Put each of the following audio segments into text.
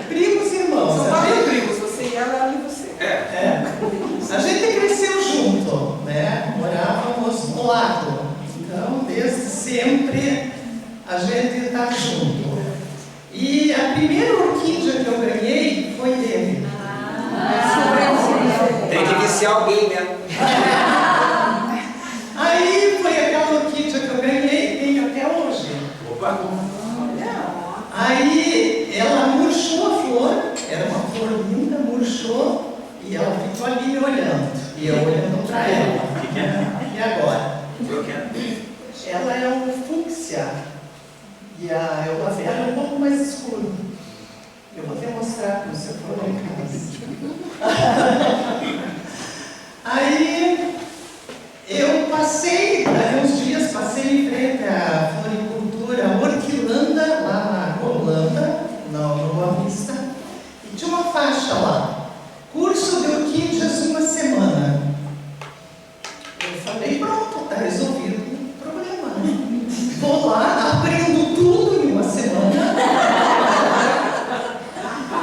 Primos e irmãos. São vários primos, você e ela e você. A gente cresceu junto, né? Morávamos no lado. Então, desde sempre, a gente está junto. E a primeira orquídea que eu ganhei foi dele. Tem que viciar alguém, né? Aí foi aquela orquídea que eu ganhei e tenho até hoje. Opa! Aí ela murchou a flor, era uma flor linda, murchou, e ela ficou ali me olhando. E eu olhando para ela. O que é? E agora? O que é? Ela é um fúcsia. E a eulabia é um pouco mais escuro. Eu vou até mostrar para você for lá em casa. Aí eu passei, daí uns dias, passei em frente à floricultura Horquilanda, lá na Holanda, no Boa Vista, e tinha uma faixa lá, curso de orquídeas uma semana. Eu falei, pronto, está resolvido o problema, né? Vou lá, aprendo tudo em uma semana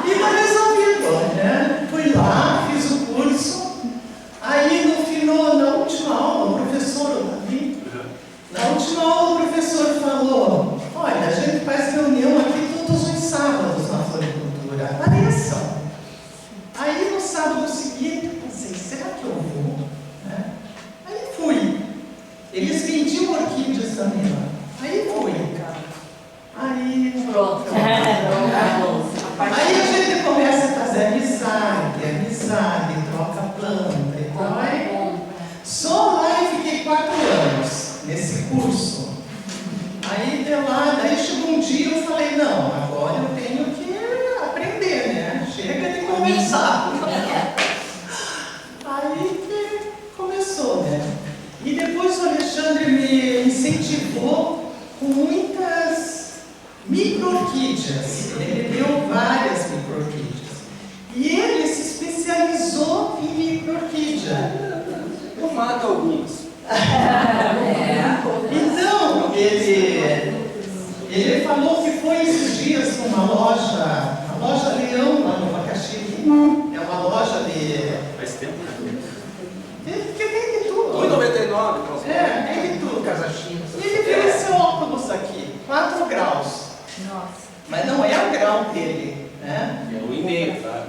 e está resolvido, né? Fui lá, fiz o curso, aí no final, na última aula, o professor, na última aula o professor falou, olha, a gente faz reunião aqui todos os sábados na floricultura, apareçam. Aí no sábado seguinte eu pensei, será que eu vou? Né? Aí fui. Eles vendiam orquídeas também lá. Aí fui. Aí Pronto. Aí a gente começa a fazer amizade, troca planta e tal. Aí, só lá eu fiquei 4 anos nesse curso. Aí de lá, daí chegou um dia eu falei, não, agora eu tenho que aprender, né? Chega de conversar. Aí que começou, né? E depois o Alexandre me incentivou com muitas micro-orquídeas. Ele me deu várias micro-orquídeas. E ele se especializou em micro-orquídea. Eu mato alguns. Então, ele falou que foi esses dias numa loja, a loja Leão, lá no Abacaxi. É uma loja de... Faz tempo, né? que vende tudo. 1,99. Vende tudo. E ele viu esse óculos aqui, 4 graus. Nossa. Mas não é o grau dele, né? É 1,5, tá?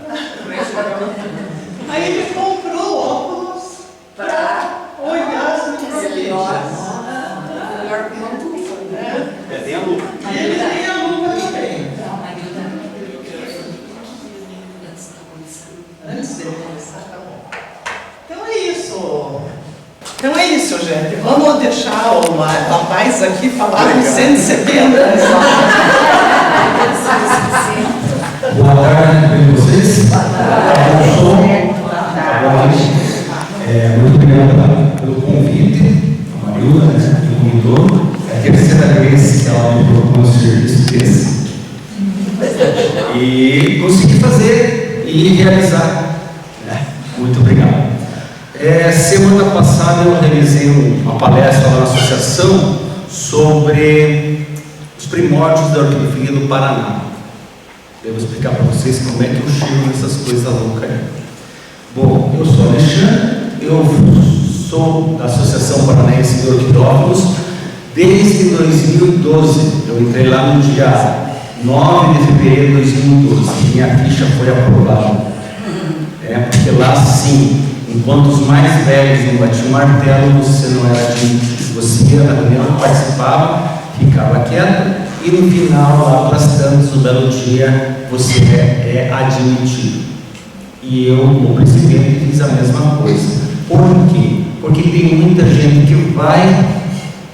Aí ele comprou óculos para olhar as micro-orquídeas. Melhor que uma tufa, né? Tem a lupa. E ele tem a lupa também. Antes dele começar, tá bom. Então é isso, gente. Vamos deixar o rapaz aqui falar de 170 anos. Boa tarde para vocês. Muito obrigado pelo convite. A Marilda, né, que convidou. É a terceira vez que ela me propôs um serviço desse. E consegui fazer e realizar. Muito obrigado. Semana passada eu realizei uma palestra lá na associação sobre os primórdios da orquideia do Paraná. Eu vou explicar para vocês como é que eu chego nessas coisas loucas aí. Bom, eu sou Alexandre, eu sou da Associação Paranaense de Orquidófilos desde 2012. Eu entrei lá no dia 9 de fevereiro de 2012. Minha ficha foi aprovada. Porque lá sim, enquanto os mais velhos não batiam o martelo, você não era admitido. Você ia na reunião, participava, ficava quieto e no final, lá pelas tantas, no belo dia, você é admitido. E eu, como presidente, fiz a mesma coisa. Por quê? Porque tem muita gente que vai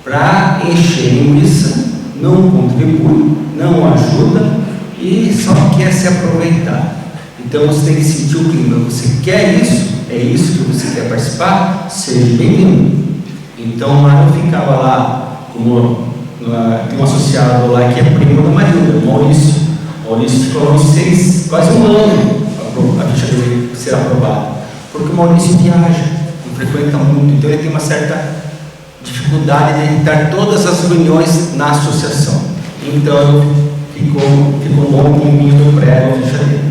para encher linguiça, não contribui, não ajuda e só quer se aproveitar. Então você tem que sentir o clima. Você quer isso? É isso que você quer participar? Seja bem-vindo. Então lá eu ficava lá, como tem um associado lá que é primo da Marilda, Maurício. Maurício ficou quase um ano a ficha dele ser aprovada. Porque o Maurício viaja, não frequenta muito, então ele tem uma certa dificuldade de estar todas as reuniões na associação. Então eu ficou bom em mim do prego, a ficha dele.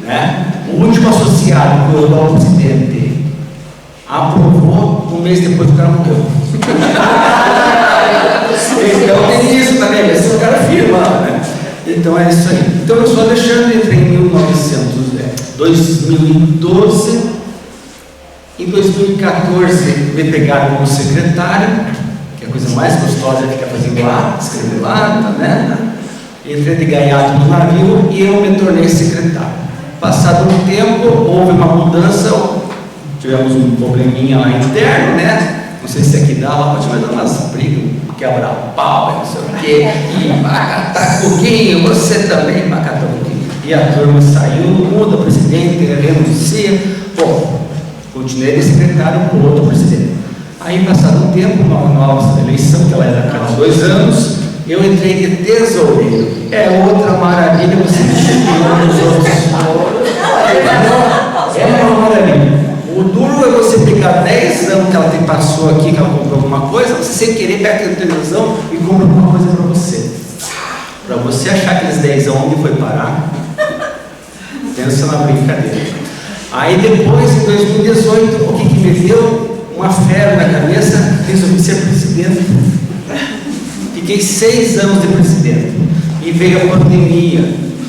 Né? O último associado que o atual presidente aprovou, um mês depois o cara morreu. Então tem isso também, esse cara firma, né? Então é isso aí. Então eu sou Alexandre, entrei em 2012. Em 2014 me pegaram como secretário, que é a coisa mais gostosa é ficar fazendo lá, escrever lá, né? Entrei de gaiato no navio e eu me tornei secretário. Passado um tempo, houve uma mudança, tivemos um probleminha lá interno, né? Não sei se aqui dá, lá pode dar umas brigas, quebrar pau, não sei o quê, e macatar coquinho, você também macatar coquinho. E a turma saiu, muda o presidente, renuncia. Bom, continuei de secretário com outro presidente. Aí, passado um tempo, uma nova eleição, que ela era a cada 2 anos, eu entrei de tesoureiro. É outra maravilha você disciplinar os outros. É uma maravilha. O duro é você pegar 10 anos que ela passou aqui, que ela comprou alguma coisa, você sem querer pega a televisão e compra alguma coisa para você. Para você achar aqueles 10 anos onde foi parar, pensa na brincadeira. Aí depois, em 2018, o que me deu? Uma febre na cabeça, resolvi ser presidente. Fiquei 6 anos de presidente. E veio a pandemia,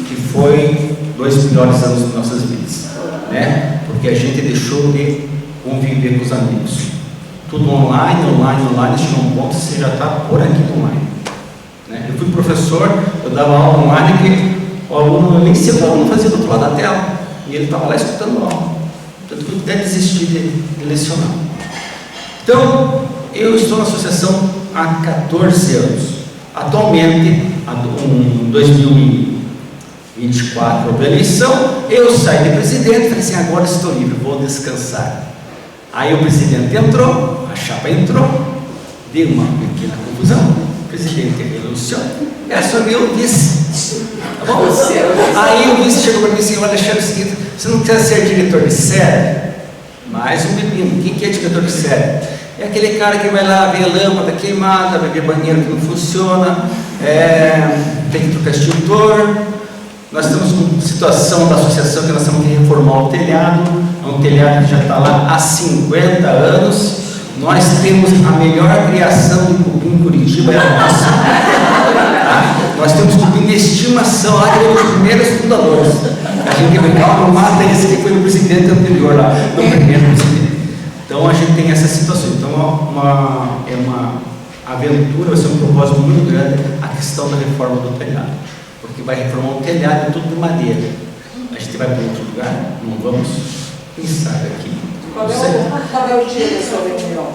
que foi 2 piores anos das nossas vidas, né? Porque a gente deixou de conviver com os amigos. Tudo online, chegou um ponto que você já está por aqui do online. Né? Eu fui professor, eu dava aula online que o aluno, eu nem sei, o aluno fazia do outro lado da tela, e ele estava lá escutando aula. Tanto que eu até desisti de lecionar. Então, eu estou na associação há 14 anos. Atualmente, em 2024, houve a eleição, eu saí de presidente, falei assim, agora estou livre, vou descansar. Aí o presidente entrou, a chapa entrou, deu uma pequena confusão, o presidente renunciou, e assumiu o vice. Tá bom? Aí o vice chegou para mim assim, Alexandre, é o seguinte, você não quer ser diretor de série? Mais um menino, quem que é diretor de série? É aquele cara que vai lá ver lâmpada queimada, vai ver banheiro que não funciona, tem que trocar extintor. Nós estamos com situação da associação que nós temos que reformar o telhado, é um telhado que já está lá há 50 anos. Nós temos a melhor criação de cupim em Curitiba, é a nossa. Tá? Nós temos cupim de estimação, lá que é os primeiros fundadores. A gente brincar, não mata esse que foi o presidente anterior lá, no primeiro presidente. Então a gente tem essa situação. Então é uma aventura, vai ser um propósito muito grande a questão da reforma do telhado. Porque vai reformar um telhado tudo de madeira. A gente vai para outro lugar, não vamos pensar aqui. Qual é o dia da sua reunião?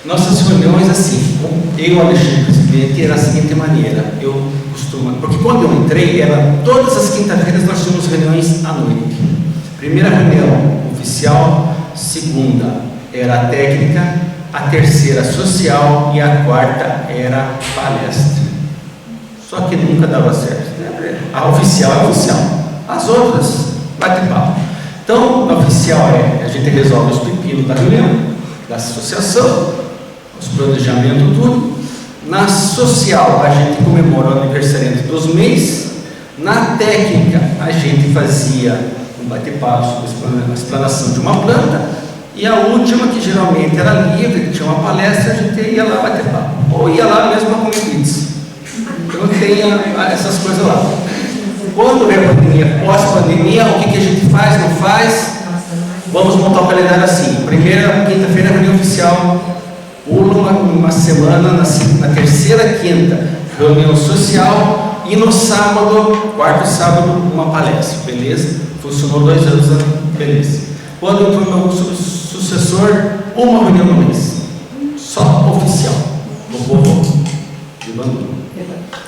Nossas reuniões, assim, eu, Alexandre, presidente, era da seguinte maneira, eu costumo, porque quando eu entrei, era todas as quinta-feiras nós tínhamos reuniões à noite. Primeira reunião oficial, segunda era a técnica, a terceira social e a quarta era palestra. Só que nunca dava certo. Né? A oficial é oficial, as outras bate papo. Então, a oficial a gente resolve os pepinos da reunião, da associação, os planejamentos, tudo. Na social, a gente comemora o aniversário dos meses. Na técnica, a gente fazia um bate-papo sobre a explanação de uma planta. E a última, que geralmente era livre, que tinha uma palestra, a gente ia lá bater papo. Ou ia lá mesmo para comer pizza. Então tem essas coisas lá. Quando vem a pandemia, pós-pandemia, o que a gente faz, não faz? Vamos montar o calendário assim. Primeira quinta-feira, reunião oficial. Pula uma semana, na terceira quinta, reunião social. E no sábado, quarto sábado, uma palestra. Beleza? Funcionou 2 anos, beleza. Quando entrou o meu sucessor, uma reunião no mês. Só oficial. Do povo de Bangu.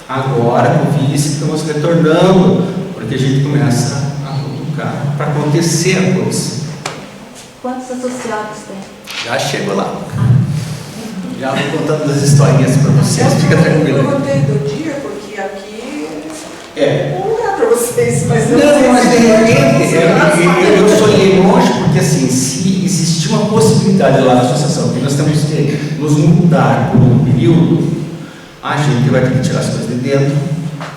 Agora, com o vice, estamos retornando, porque a gente começa a colocar para acontecer a coisa. Quantos associados tem? Já chegou lá. Já vou contando as historinhas para vocês, fica tranquilo. Eu gostei do dia, porque aqui não é para vocês, mas não, mas de repente, eu sonhei longe, porque assim, se existir uma possibilidade lá na associação, que nós temos que nos mudar por um período, a gente vai ter que tirar as coisas de dentro,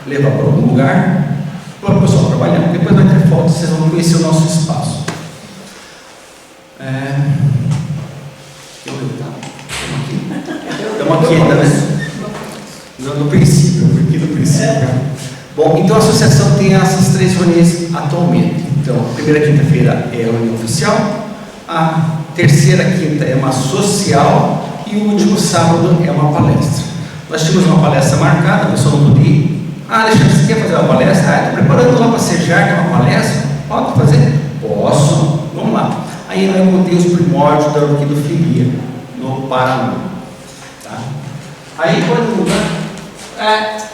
levar para algum lugar, para o pessoal trabalhar. Depois vai ter foto, vocês vão conhecer o nosso espaço. Estamos aqui ainda, né? No princípio, porque no princípio. Bom, então a associação tem essas 3 reuniões atualmente. Então, a primeira quinta-feira é a reunião oficial, a terceira quinta é uma social e o último sábado é uma palestra. Nós tínhamos uma palestra marcada, a pessoa não podia ir. Alexandre, você quer fazer uma palestra? Estou preparando lá para Sejar, que é uma palestra. Pode fazer? Posso. Vamos lá. Aí eu contei os primórdios da orquidofilia no Paraná. Tá? Aí pode mudar.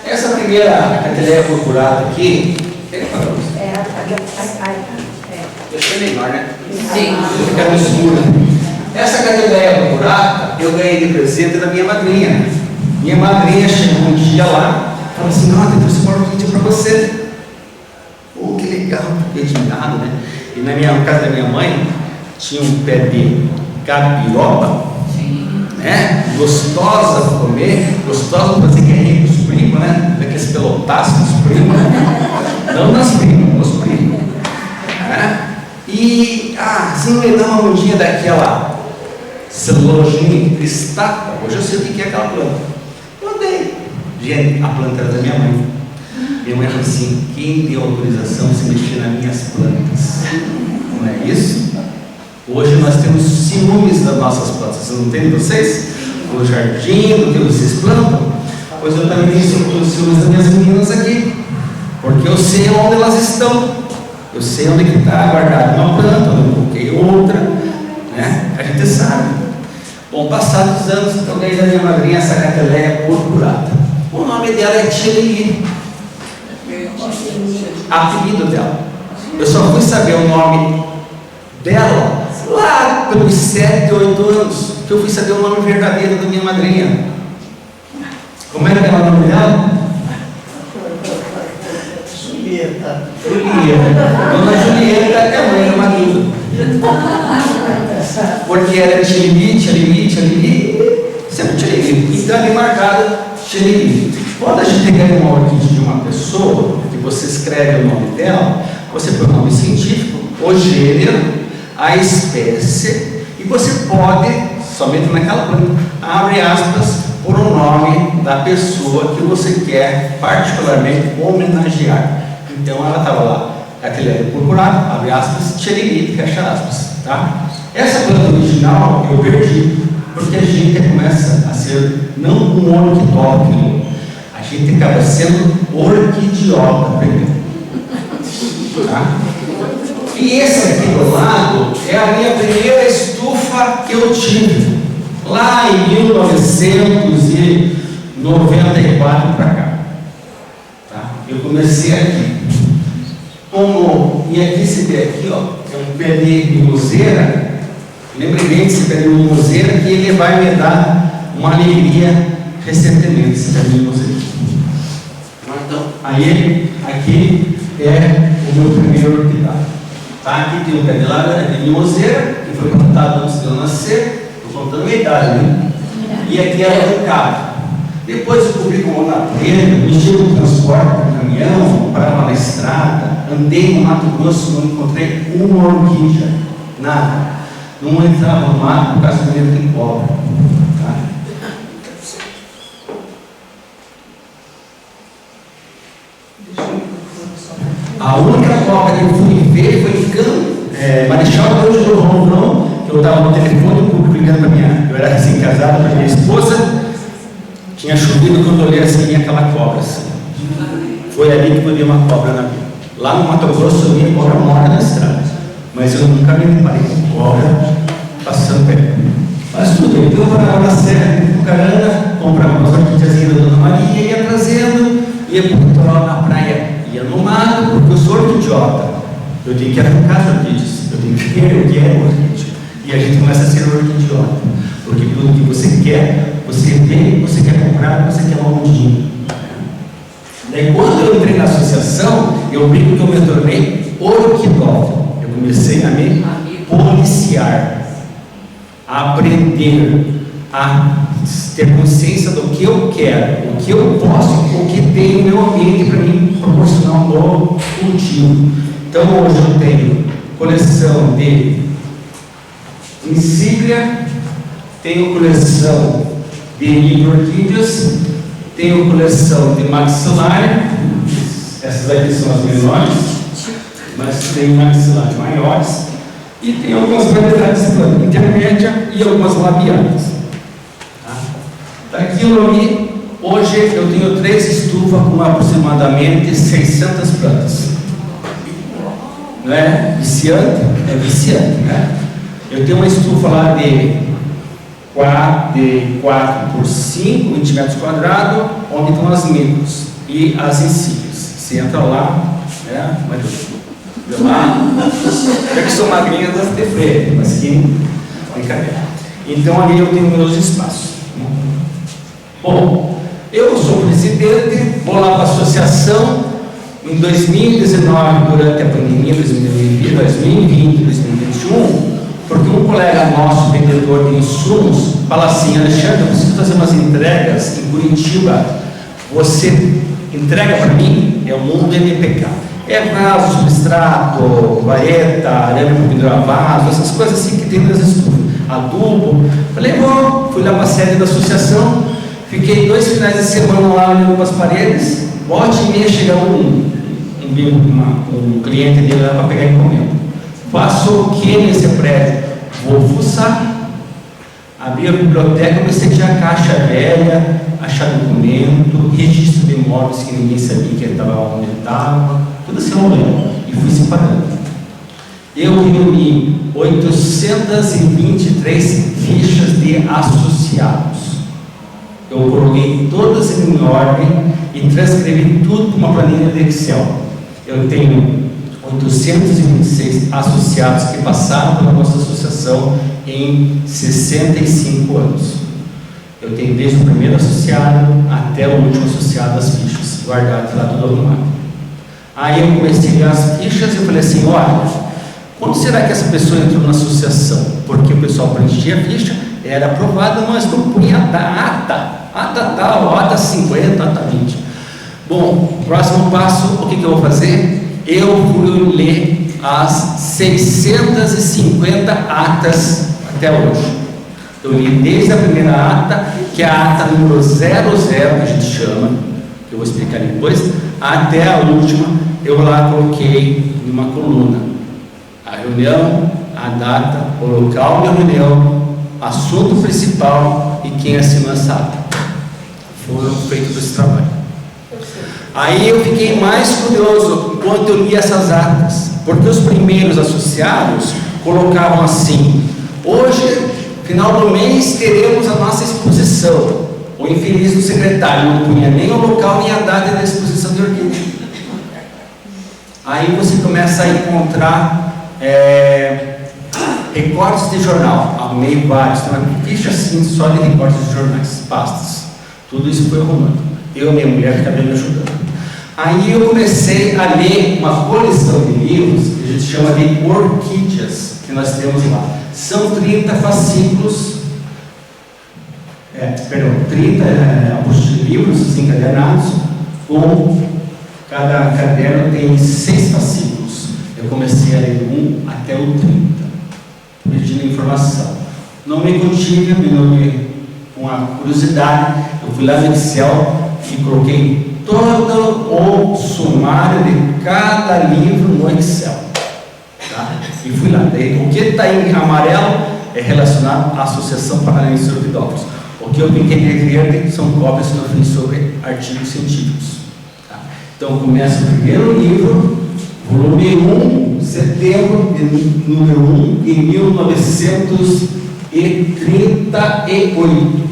Essa primeira cateleia purpurada aqui, deixa eu melhor, né? Sim. Fica no escuro. Essa cateleia purpurada eu ganhei de presente da minha madrinha. Minha madrinha chegou um dia lá e falou assim: "Não, eu trouxe uma orquídea para você." Oh, que legal, fiquei admirado, né? E na casa da minha mãe tinha um pé de gabiroba, né? Gostosa para comer, gostosa para fazer guerrinha com os primos, né? Daqueles pelotaços com os primos, não nas primas, nos primos. E, se não me dá uma mudinha daquela celulosina cristática, hoje eu sei o que é aquela planta. Eu dei. Gente, a planta era da minha mãe. Minha mãe falou assim: "Quem deu autorização de se mexer nas minhas plantas?" Não é isso? Hoje nós temos ciúmes das nossas plantas. Vocês não tem vocês? O jardim, do que vocês plantam? Pois eu também tenho ciúmes das minhas meninas aqui. Porque eu sei onde elas estão. Eu sei onde que está guardada uma planta, onde eu coloquei outra. Né? A gente sabe. Bom, passados os anos, eu ganhei da minha madrinha essa cateleia purpurada. O nome dela é Tcheli. Apelido dela. Eu só fui saber o nome dela lá pelos 7, 8 anos, que eu fui saber o nome verdadeiro da minha madrinha. Como era o nome dela? Julieta. Dona Julieta é a mãe do marido. Porque era Tcheli, sempre Tcheli. Então é marcada Tcheli. Quando a gente ganha uma orquídea de uma pessoa, que você escreve o nome dela, você põe o nome científico, o gênero, a espécie, e você pode, somente naquela planta, abre aspas, por um nome da pessoa que você quer particularmente homenagear. Então ela estava lá, cateleia purpurada, abre aspas, Tcheli, fecha aspas. Tá? Essa planta original eu perdi, porque a gente começa a ser não um orquidófilo, a gente acaba sendo orquidiota primeiro. Tá? E esse aqui do lado é a minha primeira estufa que eu tive, lá em 1994 para cá. Tá? Eu comecei aqui. E aqui esse pé aqui, ó, é um pé de mimoseira. Lembre bem desse pé de mimoseira, que ele vai me dar uma alegria recentemente, esse pé de mimoseira. Então, aí, aqui é o meu primeiro orquidário. Tá? Aqui tem um pé de laranja, de mimoseira, que foi plantado antes de eu nascer. Estou contando a minha idade, né? E aqui é arrancado. Depois eu cobri com outra preta, mexi no transporte, no caminhão, parava na estrada, andei no Mato Grosso, não encontrei uma orquídea, nada. Não entrava no mato por causa do medo de cobra. Tá? A única cobra que eu fui ver foi em Marechal Deodoro de Rondon, que eu estava no telefone público ligando para minha. Eu era recém-casado, para minha esposa. Tinha chovido, quando eu olhei assim, vinha aquela cobra assim. Foi ali que eu vi uma cobra na vida. Lá no Mato Grosso eu vi cobra morta na estrada. Mas eu nunca me deparei com cobra passando perto. Mas tudo bem, então eu parava na serra de Pucarana, comprava umas orquídeazinhas da Dona Maria, ia trazendo, ia para o litoral na praia, ia no mato, porque eu sou orquidiota. Eu tenho que arrancar as orquídeas, eu tenho que ver o que é orquídea. E a gente começa a ser orquidiota. Porque tudo que você quer, você vê, você quer comprar, você quer um mundinho. Daí quando eu entrei na associação, eu brinco que eu me tornei orquidófilo. Eu comecei a me policiar, a aprender, a ter consciência do que eu quero, o que eu posso, o que tem no meu ambiente para mim proporcionar um bom cultivo. Então hoje eu tenho coleção de insígnia, tenho coleção de micro-orquídeas, tenho coleção de maxilar, essas aqui são as menores, mas tem maxilares maiores, e tem algumas variedades de planta intermédia e algumas labiadas. Daquilo ali, hoje eu tenho 3 estufas com aproximadamente 600 plantas. Não é viciante? É viciante, né? Eu tenho uma estufa lá de 4 por 5, 20 metros quadrados, onde estão as micros e as insígnias. Você entra lá, né? Mas lá, eu que sou magrinha, gosto de freio, mas que brincadeira. Então ali eu tenho meus espaços. Bom, eu sou presidente, vou lá para a associação em 2019, durante a pandemia, 2020, 2021, porque um colega nosso, vendedor de insumos, fala assim: Alexandre, eu preciso fazer umas entregas em Curitiba, você entrega para mim? É o mundo NPK. É vaso, substrato, vareta, arame para pendurar vaso, essas coisas assim que tem nas estufas, adubo. Falei, bom, fui lá para a sede da associação, fiquei 2 finais de semana lá olhando para as paredes, volta e meia chega um cliente dele lá para pegar encomenda. Faço o que nesse prédio? Vou fuçar, abri a biblioteca, comecei a tirar caixa velha, achar documento, registro de imóveis que ninguém sabia que estava onde estava, tudo assim olhando, e fui separando. Eu reuni 823 fichas de associados. Eu coloquei todas em ordem e transcrevi tudo para uma planilha de Excel. Eu tenho 826 associados que passaram pela nossa associação em 65 anos. Eu tenho desde o primeiro associado até o último associado as fichas, guardadas lá tudo arrumado. Aí eu comecei a ver as fichas e eu falei assim: olha, quando será que essa pessoa entrou na associação? Porque o pessoal preenchia a ficha, era aprovada, mas não punha ata tal, ata 50, ata 20. Bom, próximo passo, o que eu vou fazer? Eu fui ler as 650 atas até hoje. Eu li desde a primeira ata, que é a ata número 00, que a gente chama, que eu vou explicar depois, até a última. Eu lá coloquei numa coluna a reunião, a data, o local da reunião, assunto principal e quem assinou essa ata. Foram feitos esse trabalho. Aí eu fiquei mais curioso enquanto eu li essas atas, porque os primeiros associados colocavam assim: hoje, final do mês, teremos a nossa exposição. O infeliz do secretário não punha nem o local nem a data da exposição de orquídea. Aí você começa a encontrar recortes de jornal, arrumei vários, tem uma ficha assim só de recortes de jornais, pastas. Tudo isso foi arrumando. Eu e minha mulher também me ajudando. Aí eu comecei a ler uma coleção de livros que a gente chama de orquídeas, que nós temos lá. São 30 fascículos, 30 livros assim, encadernados, com cada caderno tem 6 fascículos. Eu comecei a ler 1 até o 30, pedindo informação. Não me contive, com a curiosidade, eu fui lá no Excel e coloquei todo o sumário de cada livro no Excel. Tá? E fui lá. Daí, o que está em amarelo é relacionado à Associação Paranaense de Orquidófilos. O que eu pinquei de verde são cópias que eu fiz sobre artigos científicos. Tá? Então começa o primeiro livro, volume 1, setembro, número 1, em 1938.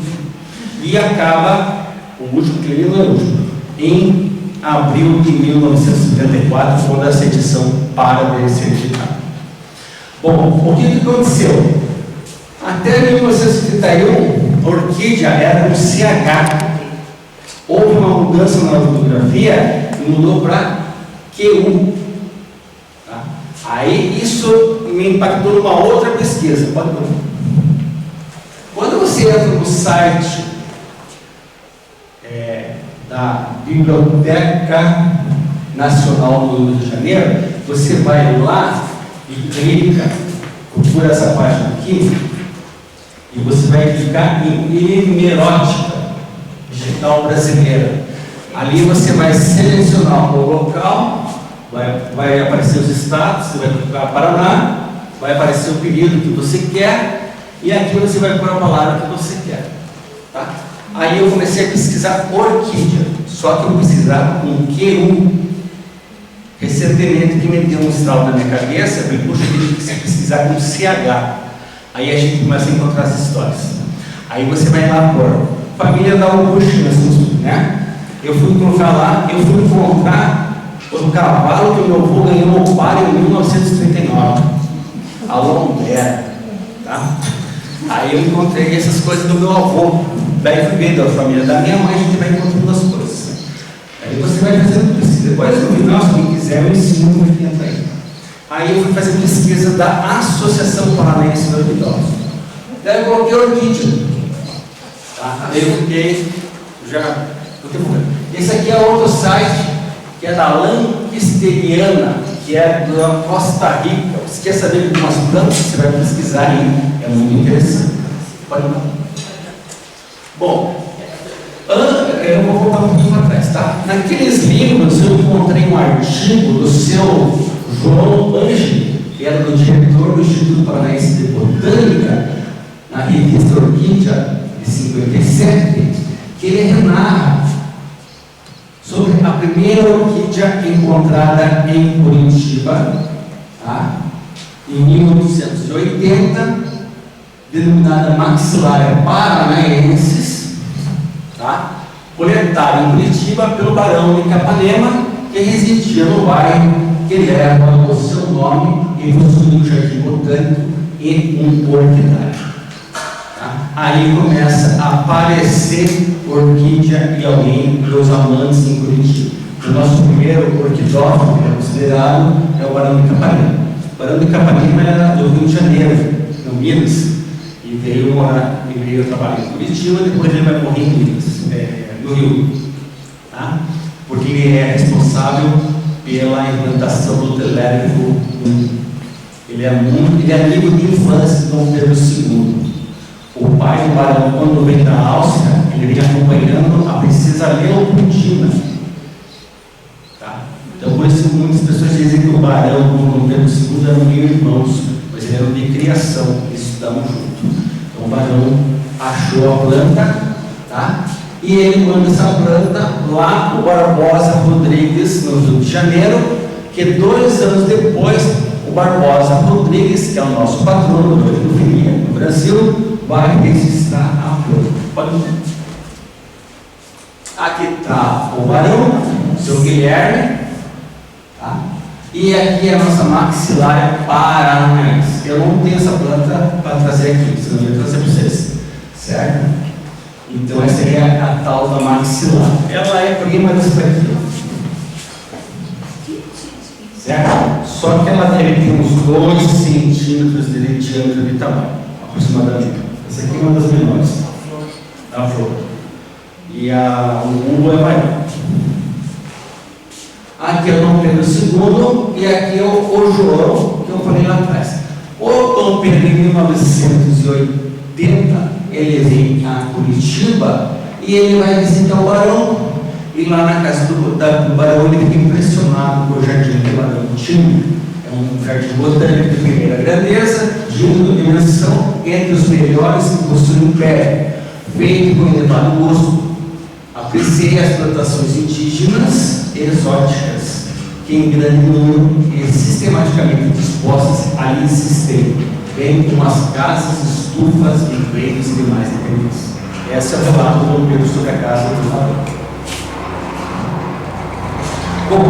E acaba, o último que ele não é o último, em abril de 1974, quando essa edição para de ser editada. Bom, o que aconteceu? Até 1971, a orquídea era um CH. Houve uma mudança na ortografia e mudou para QU. Tá? Aí isso me impactou numa outra pesquisa. Quando você você entra no site da Biblioteca Nacional do Rio de Janeiro, você vai lá e clica, procura essa página aqui, e você vai clicar em Hemerótica Digital Brasileira. Ali você vai selecionar o local, vai aparecer os estados, você vai clicar Paraná, vai aparecer o período que você quer, e aqui você vai pôr a palavra que você quer. Tá? Aí eu comecei a pesquisar orquídea, só que eu pesquisava com Q1. Recentemente que me deu um estralo na minha cabeça, eu falei, puxa, eu tenho que pesquisar com CH. Aí a gente começa a encontrar as histórias. Aí você vai lá por família da Augusta, né? Eu fui colocar lá, eu fui encontrar o cavalo que o meu avô ganhou no par em 1939. A Lombera, tá? Aí eu encontrei essas coisas do meu avô. Daí fui ver da família da minha mãe, a gente vai encontrando as coisas. Aí você vai fazendo pesquisa. Depois no final, se quem quiser, eu ensino como é que entra aí. Aí eu fui fazer pesquisa da Associação Paranaense de Orquidólogos. Daí eu coloquei orquídea. Tá? Aí eu fiquei, esse aqui é outro site, que é da Lankesteriana, que é da Costa Rica. Você quer saber de umas plantas, você vai pesquisar aí. É muito interessante. Pode ir. Bom, eu vou voltar um pouquinho para trás, tá? Naqueles livros eu encontrei um artigo do seu João Angeli, que era o diretor do Instituto Paranaense de Botânica, na revista Orquídea de 57, que ele narra sobre a primeira orquídea encontrada em Curitiba, tá? Em 1880, denominada Maxillaria paranaensis, tá? Coletada em Curitiba pelo barão de Capanema, que residia no bairro que leva o seu nome e possui um jardim botânico e um orquidário. Tá? Aí começa a aparecer orquídea e alguém dos amantes em Curitiba. O nosso primeiro orquidólogo considerado é o barão de Capanema. O barão de Capanema era do Rio de Janeiro, no Minas, e veio morar, e veio trabalhar em Curitiba, depois ele vai morrer em Minas, no Rio, tá? Porque ele é responsável pela implantação do telégrafo. Ele é amigo de infância de Dom Pedro II. O pai do barão, quando vem da Áustria, ele vem acompanhando a princesa Leopoldina. Tá? Então, por isso que muitas pessoas dizem que o barão e o Dom Pedro II eram meio irmãos, mas eles eram de criação, eles estudavam junto. Então, o barão achou a planta, tá? E ele manda essa planta lá para o Barbosa Rodrigues, no Rio de Janeiro, que 2 anos depois, o Barbosa Rodrigues, que é o nosso patrono de orquidofilia no Brasil, vai registrar a planta. Pode ver. Aqui está o barão, o seu Guilherme, tá? E aqui é a nossa Maxillaria paranaense. Eu não tenho essa planta para trazer aqui, senão eu ia trazer para vocês, certo? Então essa é a tal da Maxillaria. Ela é prima dessa aqui, certo? Só que ela deve ter uns 2 centímetros de diâmetro de tamanho, aproximadamente. Essa aqui é uma das menores, a flor. E o bulbo é maior. Aqui é o Dom Pedro II e aqui é o João, que eu falei lá atrás. O Dom Pedro, em 1980, ele vem a Curitiba e ele vai visitar o barão. E lá na casa do barão ele fica impressionado com o jardim que o barão tinha. É um jardim botânico de primeira grandeza, de única dimensão, entre os melhores que possui o império, feito com elevado gosto. Apreciei as plantações indígenas exóticas, que em grande número e sistematicamente dispostas ali existem, bem como as casas, estufas, empregos e demais dependências. Esse é o relato do Dom Pedro sobre a casa do barão. Bom,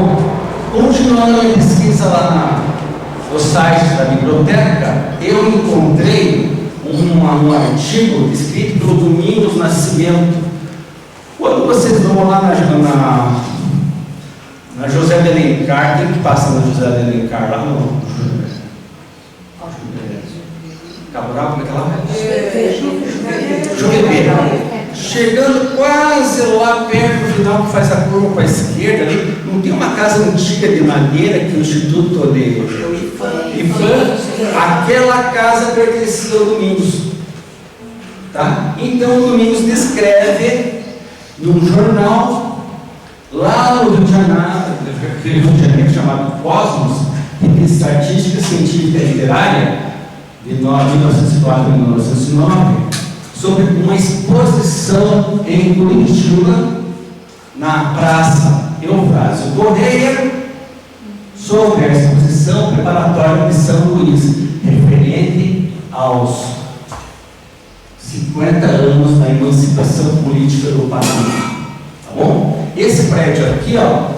continuando a minha pesquisa lá no site da biblioteca, eu encontrei um artigo escrito pelo Domingos Nascimento. Quando vocês vão lá na José de Alencar, quem que passa na José de Alencar lá no Cabral, como é que ela vai? Juvebeira. Chegando quase lá perto do final, que faz a curva para a esquerda ali, não tem uma casa antiga de madeira que o Instituto de IFAM, aquela casa pertencia ao Domingos. Tá? Então o Domingos descreve num jornal lá no Rio de Janeiro, chamado Cosmos, Revista Artística, Científica e Literária, de 1904 a 1909, sobre uma exposição em Curitiba, na Praça Eufrásio Correia, sobre a exposição preparatória de São Luís, referente aos 50 anos da emancipação política do Paraná. Tá bom? Esse prédio aqui, ó,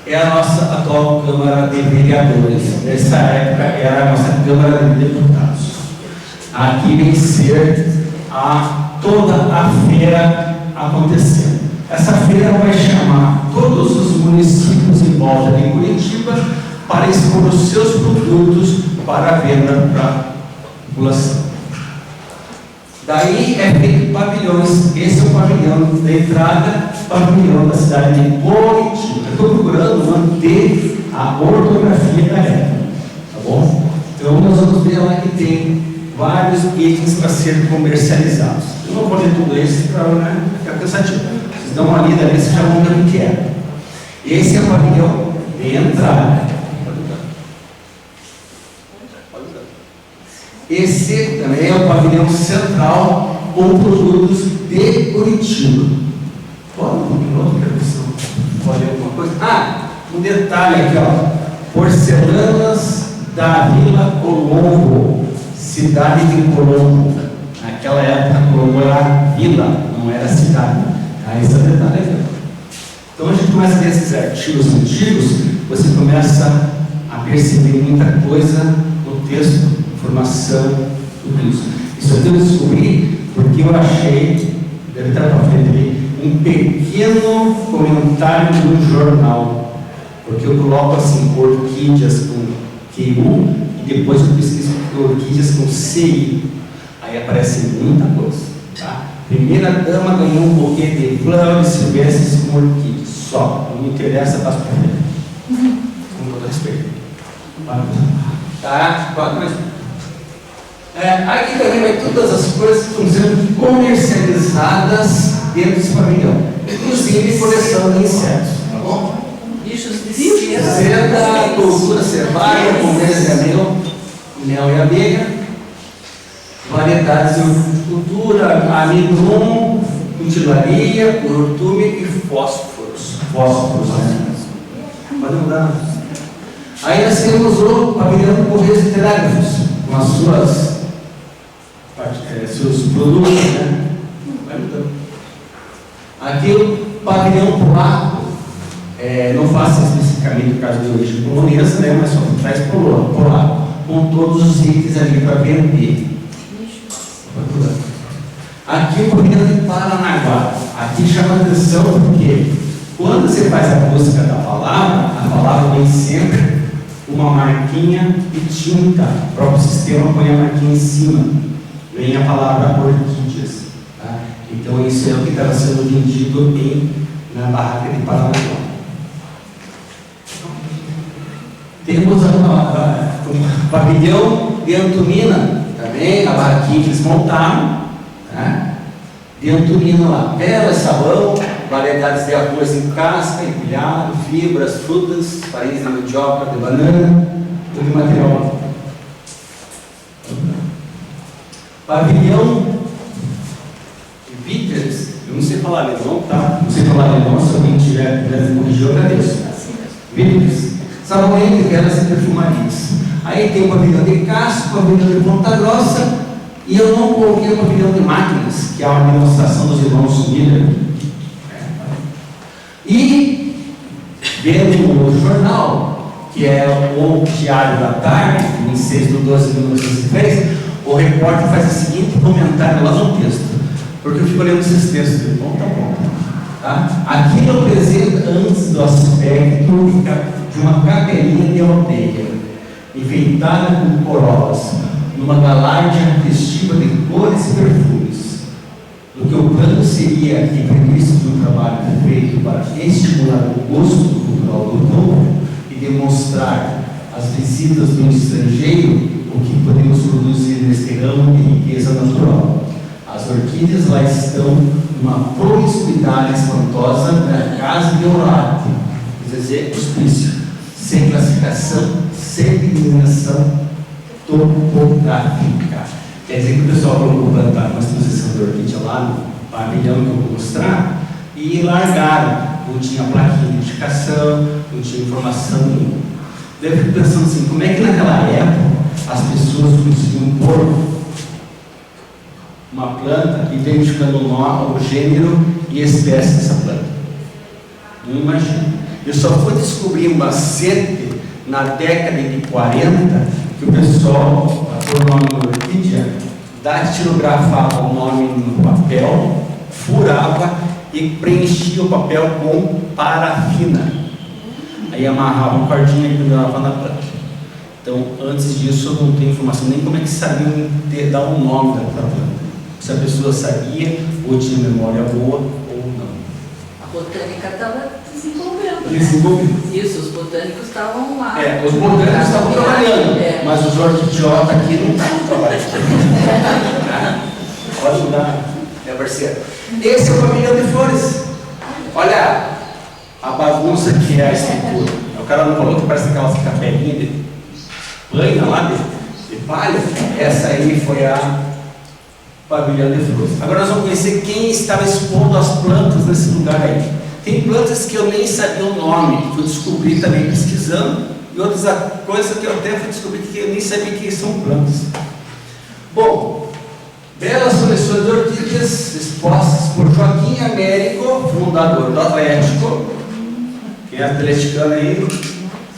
é a nossa atual Câmara de Vereadores. Nessa época era a nossa Câmara de Deputados. Aqui vem ser toda a feira acontecendo. Essa feira vai chamar todos os municípios em volta de Curitiba para expor os seus produtos para a venda para a população. Daí é feito pavilhões. Esse é o pavilhão da entrada, pavilhão da cidade de Curitiba. Estou procurando manter a ortografia da época, tá bom? Então nós vamos ver lá que tem vários itens para ser comercializados. Eu não vou ler tudo isso para não ficar cansativo. Vocês dão uma lida ali, vocês já vão ver o que é. Esse é o pavilhão de entrada. Esse também é o pavilhão central com produtos de Curitiba. Pode alguma coisa? Um detalhe aqui, ó. Porcelanas da Vila Colombo, cidade de Colombo. Naquela época, Colombo era vila, não era cidade. Esse é o detalhe aqui. Então a gente começa a ver esses artigos antigos, você começa a perceber muita coisa no texto, informação, tudo isso. Isso eu tenho que descobrir porque eu achei, deve estar para frente ali, um pequeno comentário de um jornal. Porque eu coloco assim, orquídeas com QU e depois eu pesquiso orquídeas com CI. Aí aparece muita coisa. Tá? Primeira dama ganhou um buquê de flores silvestres com orquídeas. Só. Não me interessa, passo para frente. Com todo respeito. Tá? Pode mais. Aqui também vai todas as coisas que estão sendo comercializadas dentro desse pavilhão. Inclusive coleção de insetos. Tá bom? Bichos de Seda, cultura cevaia, comércio de mel e abelha, variedades de cultura, amidrum, cutilaria, curtume e fósforos. Fósforos, né? Pode mudar. Aí nós temos o pavilhão de Correios e Telégrafos, com as seus produtos, né? Vai mudando. Aqui o pavilhão polaco. Não faço especificamente o caso de origem polonesa, né, mas só traz polaco, com todos os itens ali para vender. Aqui o pavilhão de Paranaguá. Aqui chama atenção porque quando você faz a busca da palavra, a palavra vem sempre uma marquinha e tinta. O próprio sistema põe a marquinha em cima. Vem a palavra orquídeas. Tá? Então isso é o que estava sendo vendido na barraca de Paranaguá. Temos o pavilhão de Antonina, também, a barraquinha que eles montaram, tá? De Antonina lá, velas, sabão, variedades de arroz em casca, empilhado, fibras, frutas, farinhas de mandioca, de banana, todo o material. Pavilhão de Peters, eu não sei falar alemão, tá? Não sei falar alemão, se alguém tiver me corrigir, eu agradeço. Peters. Sabonete, velas e perfumarias. Aí tem o pavilhão de Castro, o pavilhão de Ponta Grossa, e eu não coloquei o pavilhão de máquinas, que é uma demonstração dos irmãos Miller. E, vendo um outro jornal, que é o Diário da Tarde, 26/12/1903, o repórter faz o seguinte comentário lá no texto, porque eu fico olhando esses textos de ponta a ponta. Tá? Aqui eu apresento antes do aspecto de uma capelinha de aldeia, enfeitada com corolas, no numa galáxia festiva de cores e perfumes, do que o plano seria e previsto de um trabalho feito para estimular o gosto cultural do povo e demonstrar às visitas do estrangeiro o que podemos produzir neste ramo de riqueza natural. As orquídeas lá estão numa promiscuidade espantosa na casa de Orate, quer dizer, hospício, sem classificação, sem denominação topográfica. Quer dizer que o pessoal colocou plantar uma exposição de orquídea lá no pavilhão que eu vou mostrar e largaram. Não tinha plaquinha de indicação, não tinha informação nenhuma. Daí eu fico pensando assim, como é que naquela época as pessoas conseguiam pôr uma planta identificando o nome, o gênero e a espécie dessa planta? Não imagino. Eu só fui descobrir um macete na década de 40 que o pessoal, por nome da orquídea, datilografava o nome no papel, furava e preenchia o papel com parafina. Aí amarrava uma cordinha e pendurava na planta. Então, antes disso, eu não tenho informação nem como é que sabiam dar o nome daquela planta. Se a pessoa sabia, ou tinha memória boa, ou não. A botânica estava desenvolvendo. Desenvolvendo. Isso, os botânicos estavam lá. Os botânicos estavam trabalhando, É. mas os orquidiotas aqui não estavam trabalhando. Pode mudar, parceiro. Esse é o pavilhão de flores. Olha a bagunça que é a estrutura. O cara não falou que parece aquelas capelinhas de plana lá de palha. Essa aí foi a pavilhão de flores. Agora nós vamos conhecer quem estava expondo as plantas nesse lugar aí. Tem plantas que eu nem sabia o nome, fui descobrir também pesquisando, e outras coisas que eu até fui descobrir que eu nem sabia que são plantas. Bom, belas coleções de orquídeas expostas por Joaquim Américo, fundador do Atlético. Quem é atleticano aí?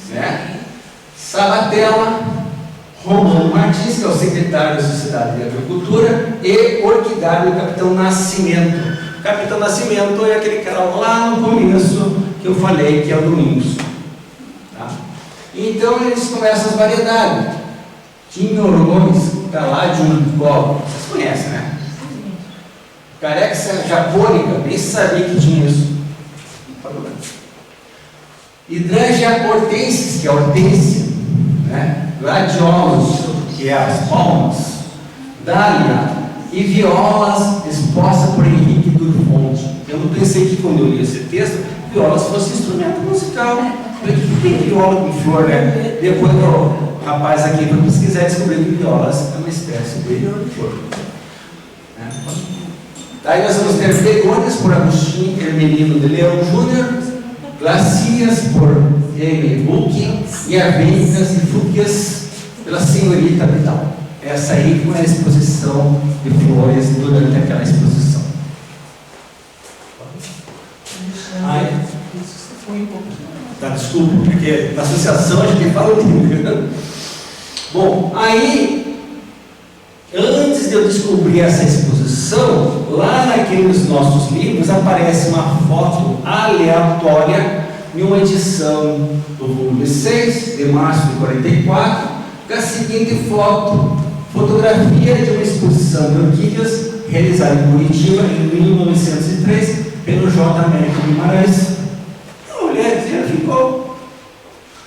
Né? Sabatella, Romano Martins, que é o secretário da Sociedade de Agricultura, e orquidário do Capitão Nascimento. Capitão Nascimento é aquele cara lá no começo que eu falei, que é o Domingos. Tá? Então eles começam as variedades. Tinha Orgões, está lá de Unicó. Vocês conhecem, né? Carexa japônica, nem sabia que tinha isso. Hidrangeia hortensis, que é a hortênsia, né? Gladiolos, que é as palmas, dália e violas expostas por Henrique Durfonte. Eu não pensei que quando eu li esse texto, violas fosse instrumento musical. Por que tem viola com flor, né? Depois o rapaz aqui foi pesquisar e descobriu que violas é uma espécie de flor. Né? Daí nós vamos ter begônias por Agostinho Hermelino de Leão Júnior, glacias por M. Bucking e avencas e fúquias pela senhorita Vidal. Essa aí foi a exposição de flores durante aquela exposição. Tá, desculpa, porque na associação a gente fala muito. Bom, aí, antes de eu descobrir essa exposição, lá naqueles nossos livros aparece uma foto aleatória em uma edição do volume 6, de março de 44, com a seguinte foto: fotografia de uma exposição de orquídeas realizada em Curitiba em 1903 pelo J. Américo Guimarães. A mulherzinha ficou.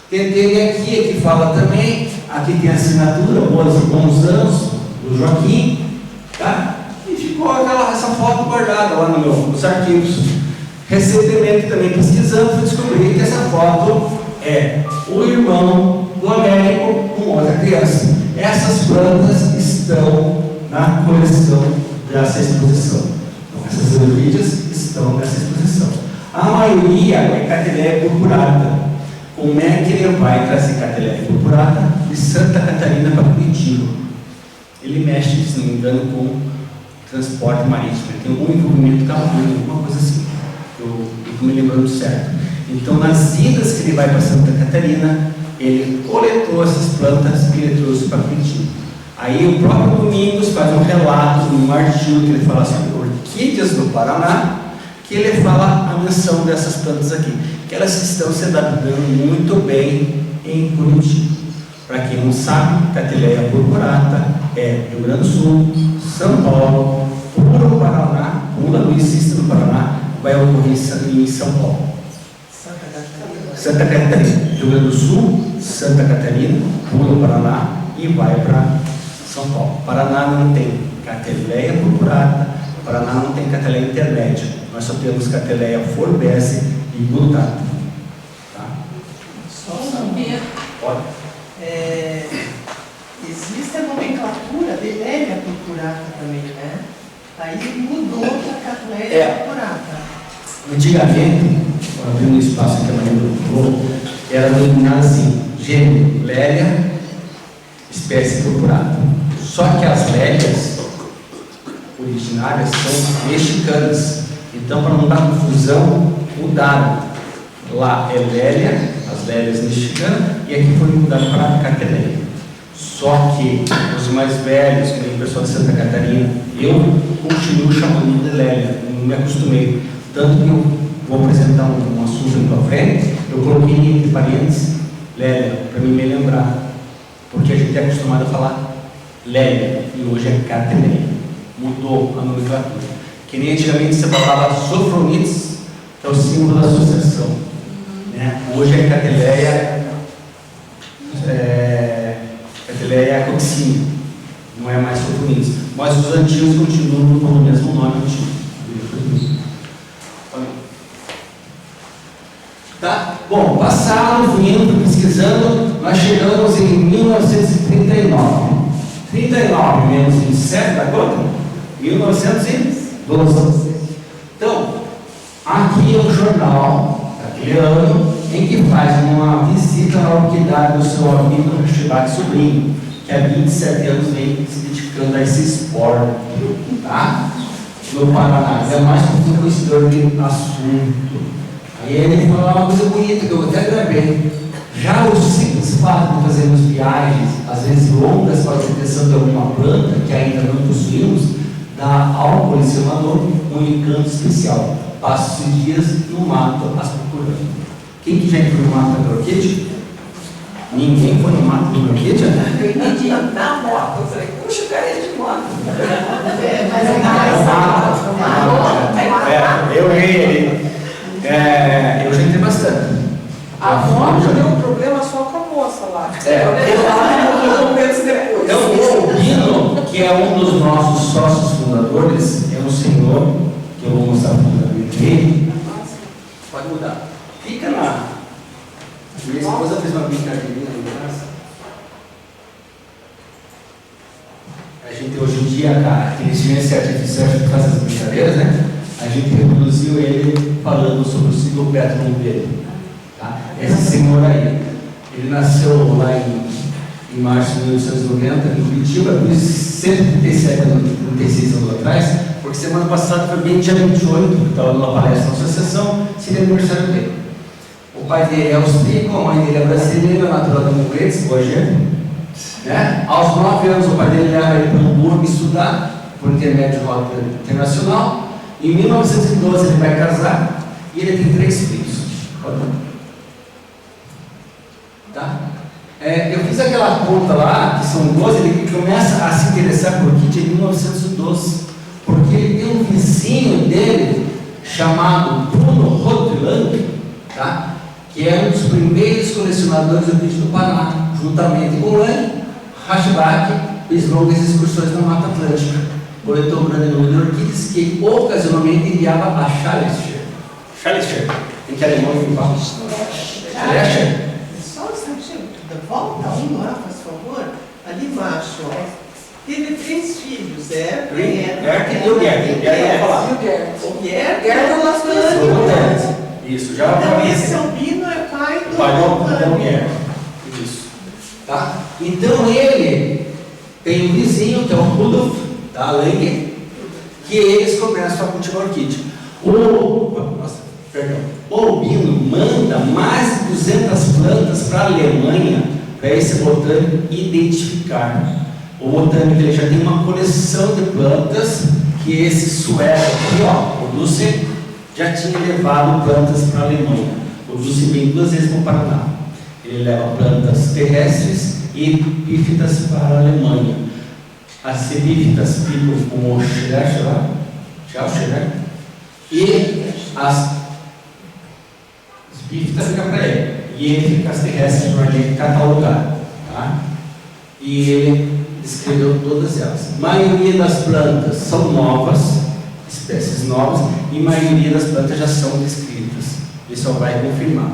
Tentei aqui fala também, aqui tem a assinatura, bons anos, do Joaquim, tá? E ficou essa foto guardada lá nos arquivos. Recentemente também pesquisando, fui descobrir que essa foto é o irmão do Américo com outra criança. Essas plantas estão na coleção dessa exposição. Então, essas orquídeas estão nessa exposição. A maioria é Cateleia purpurata. Como é que ele vai trazer Cateleia purpurata de Santa Catarina para Curitiba? Ele mexe, se não me engano, com transporte marítimo. Ele tem algum envolvimento com alguma coisa assim. Eu estou me lembrando certo. Então, nas idas que ele vai para Santa Catarina, ele coletou essas plantas e ele trouxe para Curitiba. Aí o próprio Domingos faz um relato num artigo que ele fala sobre orquídeas do Paraná, que ele fala a menção dessas plantas aqui, que elas estão se adaptando muito bem em Curitiba. Para quem não sabe, Cateleia purpurata é Rio Grande do Sul, São Paulo, puro Paraná, pura no Cista do Paraná, vai ocorrer em São Paulo. Santa Catarina, Rio Grande do Sul, Santa Catarina, puro Paraná e vai para São Paulo. Paraná não tem Cateleia purpurata, Paraná não tem Cateleia intermédia. Nós só temos Cateleia forbese e glutata. Tá? Só saber. Olha. Existe a nomenclatura de Lélia purpurata também, né? Aí mudou para Cateleia purpurata. Antigamente, abrindo um espaço que a Maria falou, era denominado assim, gênero Lélia, espécie purpurata. Só que as lélias originárias são mexicanas. Então, para não dar confusão, mudaram. Lá é Lélia, as lélias mexicanas, e aqui foi mudado para Cateleia. Só que os mais velhos, que nem o pessoal de Santa Catarina, eu continuo chamando de Lélia, não me acostumei. Tanto que eu vou apresentar um assunto aí para frente, eu coloquei entre parênteses Lélia, para mim me lembrar. Porque a gente é acostumado a falar Lélia, e hoje é Cateleia. Mudou a nomenclatura. Que nem antigamente você falava Sofronites, que é o símbolo da associação. Né? Hoje é Cateleia Coxine, não é mais Sofronites. Mas os antigos continuam com o mesmo nome antigo. Tá? Bom, passado, vindo, pesquisando, nós chegamos em 1939. 39 menos 27, dá conta? 1912. Então, aqui é o jornal daquele ano em que faz uma visita à orquidade do seu amigo Rachibac Sobrinho, que há 27 anos vem se dedicando a esse esporte, tá? No Paraná. É mais um conhecedor de assunto. Aí ele falou uma coisa bonita que eu até gravei. Já o simples fato de fazermos viagens, às vezes longas, para a obtenção de alguma planta que ainda não possuímos, dá ao colecionador um encanto especial. Passa os dias no mato as procurando. Quem que já foi no mato da orquídea? Ninguém foi no mato da orquídea? Eu entendi na moto. Eu falei, puxa, cara, de moto. Mas é mais Eu errei. Eu já entrei bastante. A moto deu um problema só com a moça lá. Momentos depois. Então, o Bino, que é um dos nossos sócios fundadores, é um senhor, que eu vou mostrar para ele. Pode mudar. Fica na. Minha esposa fez uma brincadeirinha em casa. A gente hoje em dia, a inteligência artificial que faz as brincadeiras, né? A gente reproduziu ele falando sobre o ciclopétron dele. Tá? Esse senhor aí, ele nasceu lá em março de 1990, em Curitiba, por 137 anos, 36 anos atrás, porque semana passada foi bem dia 28, que estava numa palestra na associação, seria aniversário dele. O pai dele é austríaco, a mãe dele é brasileira, natural de Mugretes, hoje. Né? Aos 9 anos, o pai dele leva ele para o Hamburgo estudar, por intermédio de rota internacional. Em 1912 ele vai casar e ele tem 3 filhos. Tá? Eu fiz aquela conta lá, que são 12, ele começa a se interessar por orquídea em 1912, porque ele tem um vizinho dele chamado Bruno Rotelang, tá? Que é um dos primeiros colecionadores de orquídea do Paraná, juntamente com Lang, Rachibac, fez longas excursões na Mata Atlântica, coletou um grande número de orquídeas que ocasionalmente enviava a Charlescher. Charlescher, em que alemão ele fala? Charlescher. Só um instantinho, volta lá, por favor. Ali embaixo, ó. Teve 3 filhos, E o Gerd. O Gerd é o bastante. Isso, já então esse albino é pai do Gerd. Isso. Tá? Então ele tem um vizinho, que é o Rudolf, da Lange, que eles começam a cultivar orquídea. O albino manda mais de 200 plantas para a Alemanha, para esse botânico identificar. O botânico ele já tem uma coleção de plantas que esse sueco aqui, ó, o Dulce, já tinha levado plantas para a Alemanha. O Dulce vem 2 vezes para o Paraná. Ele leva plantas terrestres e bífidas para a Alemanha. As bífidas ficam com o Schiller lá, e as bífidas ficam para ele, e ele fica as terrestres para ele catalogar. Tá? E ele descreveu todas elas. A maioria das plantas são novas, espécies novas, e a maioria das plantas já são descritas. Ele só vai confirmar.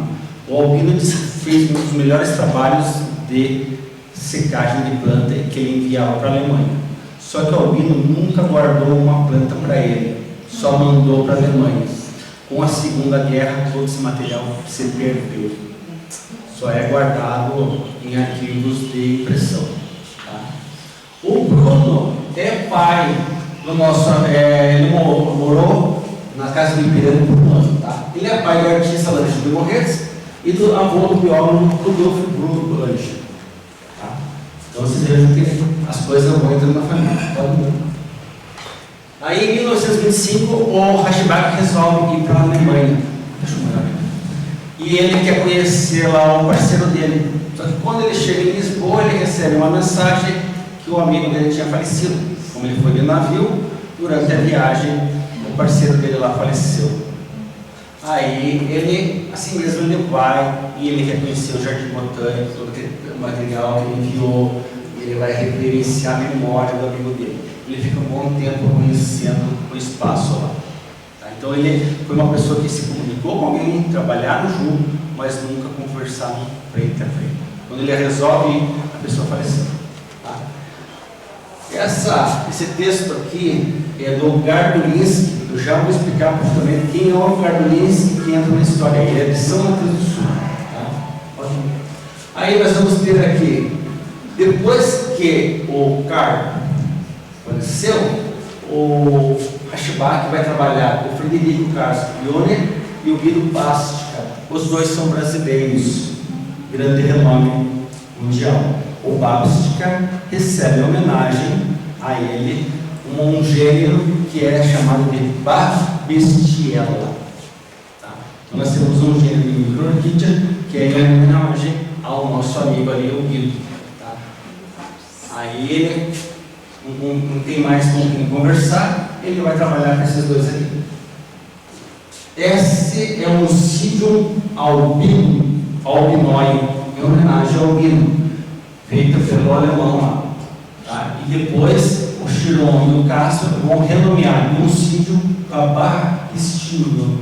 O Albino fez um dos melhores trabalhos de secagem de planta que ele enviava para a Alemanha. Só que o Albino nunca guardou uma planta para ele, só mandou para a Alemanha. Com a Segunda Guerra, todo esse material se perdeu. Só é guardado em arquivos de impressão. Tá? O Bruno é pai do nosso. Ele morou na casa do Ipiranga por um ano. Tá? Ele é pai do artista Lange de Morretes e do avô do biólogo Rodolfo Bruno Lange. Tá? Então vocês vejam que as coisas vão entrando na família. Todo mundo. Aí em 1925 o Hashibak resolve ir para a Alemanha. Deixa eu olhar aqui. E ele quer conhecer lá o parceiro dele. Só que quando ele chega em Lisboa, ele recebe uma mensagem que o amigo dele tinha falecido. Como ele foi de navio, durante a viagem, o parceiro dele lá faleceu. Aí ele, assim mesmo, ele vai e ele reconheceu o Jardim Botânico, todo o material que ele enviou, e ele vai reverenciar a memória do amigo dele. Ele fica um bom tempo conhecendo o espaço lá. Tá? Então ele foi uma pessoa que se comunicou com alguém, trabalharam junto, mas nunca conversaram frente a frente. Quando ele resolve ir, a pessoa faleceu. Tá? Esse texto aqui é do Gardulinski. Eu já vou explicar profundamente quem é o Gardulinski e quem entra na história. Ele é de São Mateus do Sul. Tá? Aí nós vamos ter aqui, depois que o Carl faleceu, o Hashibak vai trabalhar com o Frederico Carlos Pione e o Guido Pastica. Os dois são brasileiros, grande renome mundial. O Pastica recebe homenagem a ele um gênero que é chamado de Babestiella. Tá? Então nós temos um gênero de micro-orquídea que é em homenagem ao nosso amigo ali, o Guido. Tá? Aí ele não tem mais com quem conversar, ele vai trabalhar com esses dois aqui. Esse é um Oncidium albinoi, em homenagem ao Albino, feito pelo alemão lá. Tá? E depois o Chiron e o Cássio vão renomear um Oncidium Babestiella.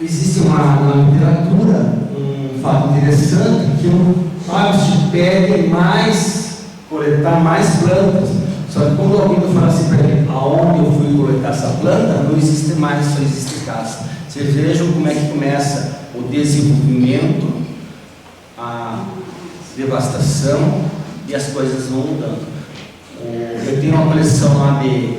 Existe na literatura um fato interessante que o Fábio pede mais, coletar mais plantas. Só que quando alguém fala assim para ele, aonde eu fui coletar essa planta, não existe mais, só existe caça. Vocês vejam como é que começa o desenvolvimento, a devastação e as coisas vão mudando. Eu tenho uma coleção lá de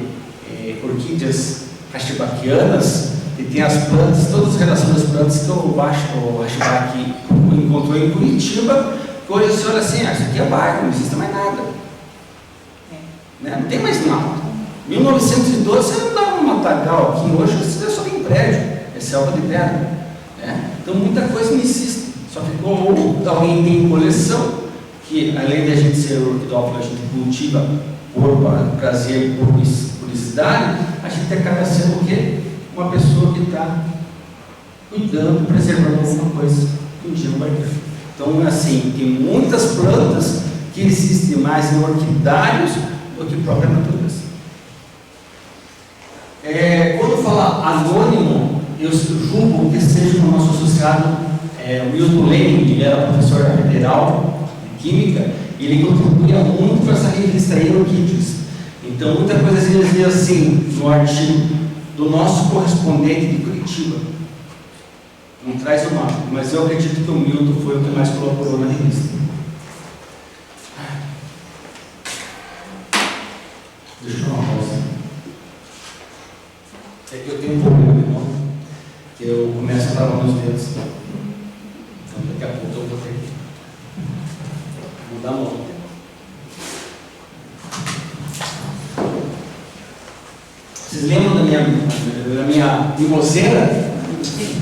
orquídeas hashibakianas, e tem as plantas, todas as relações das plantas que o Hashibak encontrou em Curitiba. Hoje você olha assim, isso aqui é bairro, não existe mais nada. Né? Não tem mais nada. Em 1912 você não dava um matagal aqui, hoje você só tem prédio, é selva de pedra. Né? Então muita coisa não existe. Só que como alguém tem coleção, que além de a gente ser orquidófilo, a gente cultiva por prazer e por publicidade, a gente acaba sendo o quê? Uma pessoa que está cuidando, preservando alguma coisa que um dia não vai ter. Então, assim, tem muitas plantas que existem mais em orquidários do que própria natureza. Quando fala anônimo, eu julgo que seja o nosso associado Milton Lenin. Ele era professor da Federal de Química e ele contribuía muito para essa revista Orquídeas. Então, muita coisa ele dizia assim no artigo do nosso correspondente de Curitiba. Não traz o mapa, mas eu acredito que o Milton foi o que mais colaborou na revista. Deixa eu dar uma pausa. É que eu tenho um problema de mão, que eu começo a travar meus dedos. Então daqui a pouco eu vou ter que mudar a mão. Vocês lembram da minha mimoseira?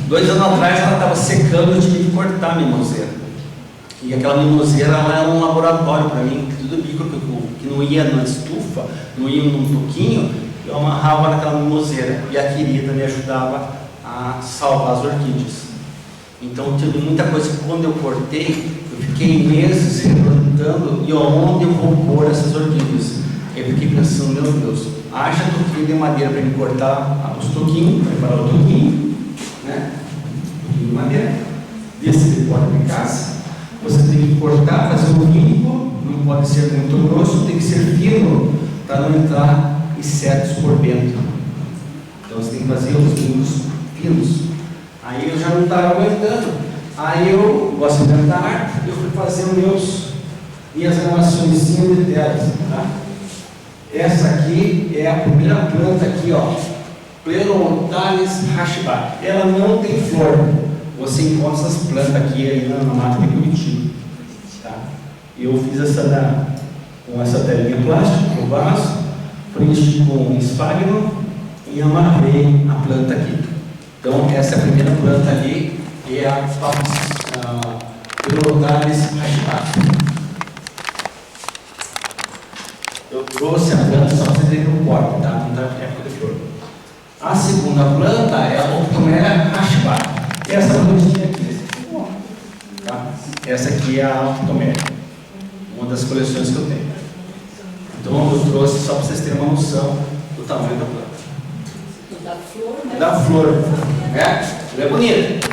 2 anos atrás ela estava secando, eu tive que cortar a mimoseira. E aquela mimoseira ela era um laboratório para mim, que tudo bico que não ia na estufa, não ia num toquinho, eu amarrava naquela mimoseira e a querida me ajudava a salvar as orquídeas. Então tive muita coisa que quando eu cortei, eu fiquei meses replantando e onde eu vou pôr essas orquídeas. Eu fiquei pensando, meu Deus, haja toquinho de madeira para me cortar os toquinhos, preparar o toquinho, né? Toquinho de madeira, desse de porta de casa. Você tem que cortar, fazer o mínimo, não pode ser muito grosso, tem que ser fino para não entrar insetos por dentro. Então você tem que fazer os mínimos finos. Aí eu já não estava aguentando. Aí eu gosto de inventar arte, eu fui fazer minhas animações de telas. Tá? Essa aqui é a primeira planta aqui, ó. Pleurothallis hashbach. Ela não tem flor. Você encontra essas plantas aqui aí na mata de Curitiba. Tá? Eu fiz com essa telinha plástica, com vaso, preenchi com espágnum e amarrei a planta aqui. Então essa é a primeira planta ali, é a Pleurothallis hashbach. Eu trouxe a planta só para você ver no corte, tá? Não está na época de flor. A segunda planta é a Optomera hashbach. Essa plantinha aqui, tá? Essa aqui é a Optomera, uma das coleções que eu tenho. Então eu trouxe só para vocês terem uma noção do tamanho da planta. Da flor, né? Da flor, né? Ela é bonita.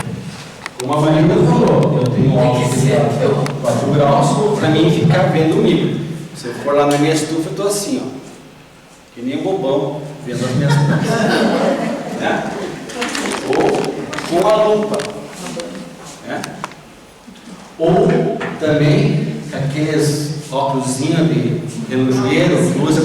Como a Marinda falou, eu tenho óculos de 4 graus para mim ficar vendo o milho. Se eu for lá na minha estufa, eu estou assim, ó, que nem um bobão vendo as minhas plantas. Né? Ou com a lupa, né? Ou também aqueles óculos de relojoeiro que usa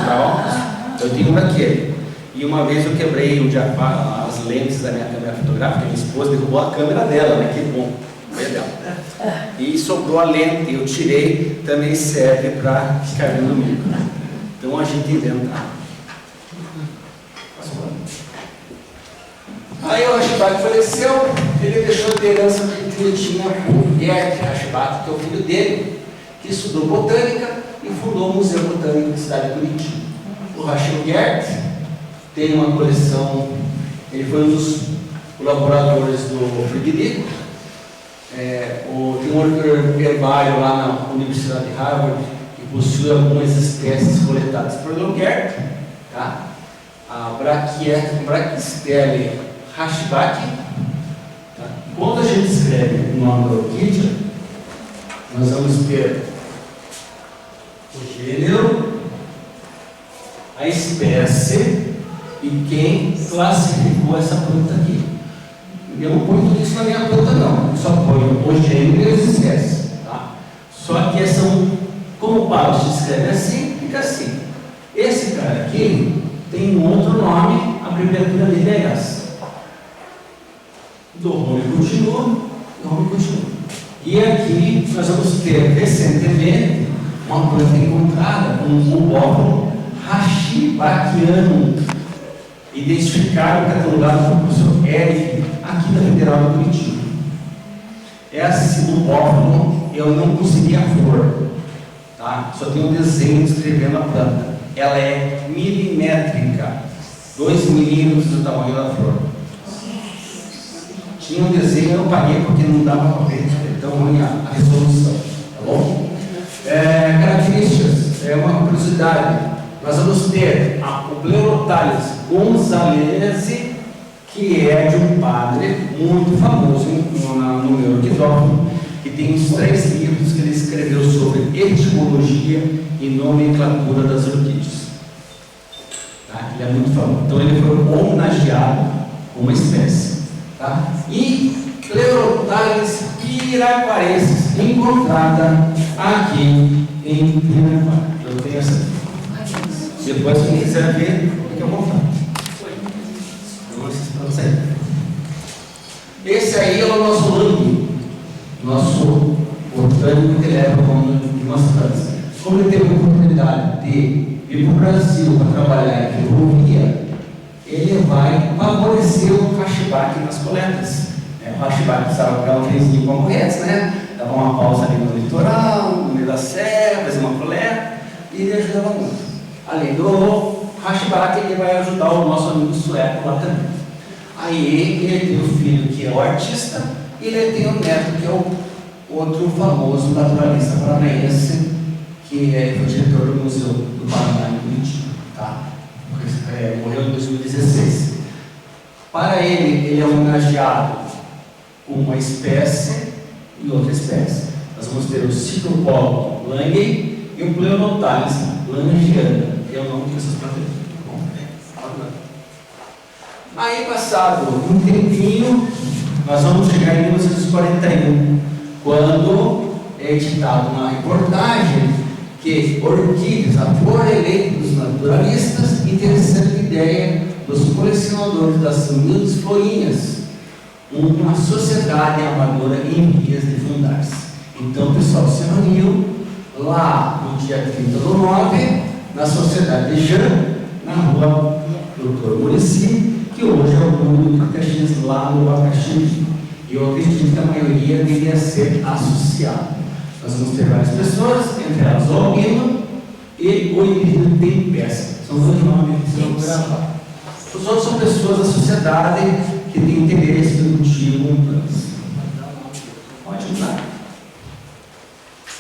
para óculos. Eu tenho um daquele. E uma vez eu quebrei as lentes da minha câmera fotográfica, minha esposa derrubou a câmera dela, né? Que bom, foi dela. E sobrou a lente, eu tirei, também serve para ficar vendo o milho. Então a gente inventa. Aí o hashbach faleceu, ele deixou de herança que ele tinha o Gert Hashbach, que é o filho dele, que estudou botânica e fundou o Museu Botânico da cidade de Curitiba. O Rachel Gert tem uma coleção, ele foi um dos colaboradores do Frederico, tem um herbário lá na Universidade de Harvard, que possui algumas espécies coletadas por Gert, tá? A Brachysterile hashbach. Tá? Quando a gente escreve o nome da orquídea, nós vamos ter o gênero, a espécie e quem classificou essa planta aqui. Eu não ponho tudo isso na minha planta não, eu só ponho o gênero e as espécies. Tá? Só que como o Pablo se escreve assim, fica assim. Esse cara aqui tem um outro nome, a abreviatura dele é essa. Do nome continua, E aqui nós vamos ter recentemente uma planta encontrada, um bubófilo hashbachianum, identificado e catalogado pelo professor Eric, aqui da Federal de Curitiba. Esse bubófilo eu não consegui a flor, tá? Só tem um desenho descrevendo a planta. Ela é milimétrica, 2 milímetros do tamanho da flor. Tinha um desenho, eu paguei porque não dava para ver, então ruim a resolução, tá bom? Características, uma curiosidade, nós vamos ter o Pleurothallis gonzalesi, que é de um padre muito famoso no meu arquidófilo, que tem uns 3 livros que ele escreveu sobre etimologia e nomenclatura das orquídeas. Tá? Ele é muito famoso. Então ele foi homenageado com uma espécie. Tá? E Pleurothallis piraquarensis, encontrada aqui em Piraquara. Eu tenho essa aqui. Depois, quem quiser ver, fique à vontade. Esse aí é o nosso Lang, nosso botânico que leva como de umas plantas. Como ele teve a oportunidade de ir para o Brasil para trabalhar em ferrovia, ele vai favorecer o hashbach nas coletas. O hashbach precisava pegar um trenzinho concorrentes, né? Dava uma pausa ali além do Hashibara, ele vai ajudar o nosso amigo sueco lá também. Aí ele tem o filho que é o artista, e ele tem o neto que é o outro famoso naturalista paranaense, que foi diretor do Museu do Paraná em Curitiba, tá? Morreu em 2016. Para ele é homenageado com uma espécie e outra espécie. Nós vamos ter o Ciclopolo langhei e o Pleonotales langiana, que é o nome dessas plantas. Aí, passado um tempinho, nós vamos chegar em 1941, quando é editada uma reportagem que orquídeas, a flor eleita dos naturalistas, interessante ideia dos colecionadores das humildes florinhas, uma sociedade amadora em vias de fundar-se. Então o pessoal se reuniu lá no dia 30/9, na Sociedade de Jean, na rua Dr. Muricy, que hoje é o mundo do Caxias, lá no Abacaxi. E eu acredito que a maioria deveria ser associada. Nós vamos ter várias pessoas, entre elas o Albino e o indivíduo Tempesta. São dois nomes que serão gravados. Os outros são pessoas da sociedade que têm interesse produtivo em plantas. Pode mudar.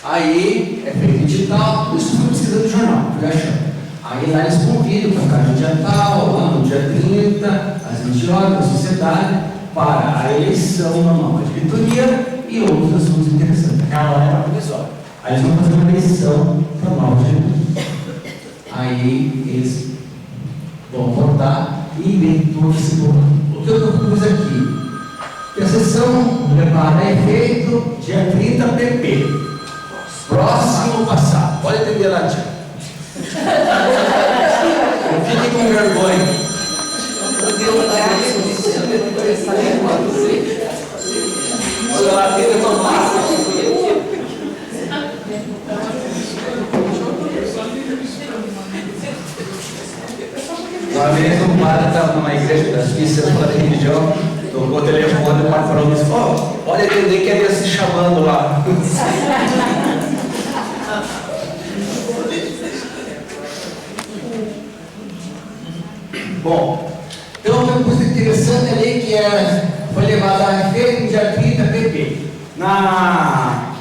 Aí é feito edital, isso foi pesquisa do jornal, fui achando. Aí lá eles convidam para ficar no dia tal, lá no dia 30, às 20 horas, da sociedade, para a eleição da nova diretoria e outros assuntos interessantes. Aquela hora era provisória. Aí eles vão fazer uma eleição para a nova diretoria. Aí eles vão votar e vem todo esse povo. O que eu propus aqui? Que a sessão levada a efeito dia 30 pp. Próximo passado. Pode atender lá, tia. Não fique com vergonha. Olha lá, tem que tomar. Uma vez um padre estava numa igreja das missas da religião, tocou o telefone para o patrão e disse: "Ó, pode atender que ele se chamando lá." Bom, então uma coisa interessante ali que foi levada a efeito no dia 30 pp. Na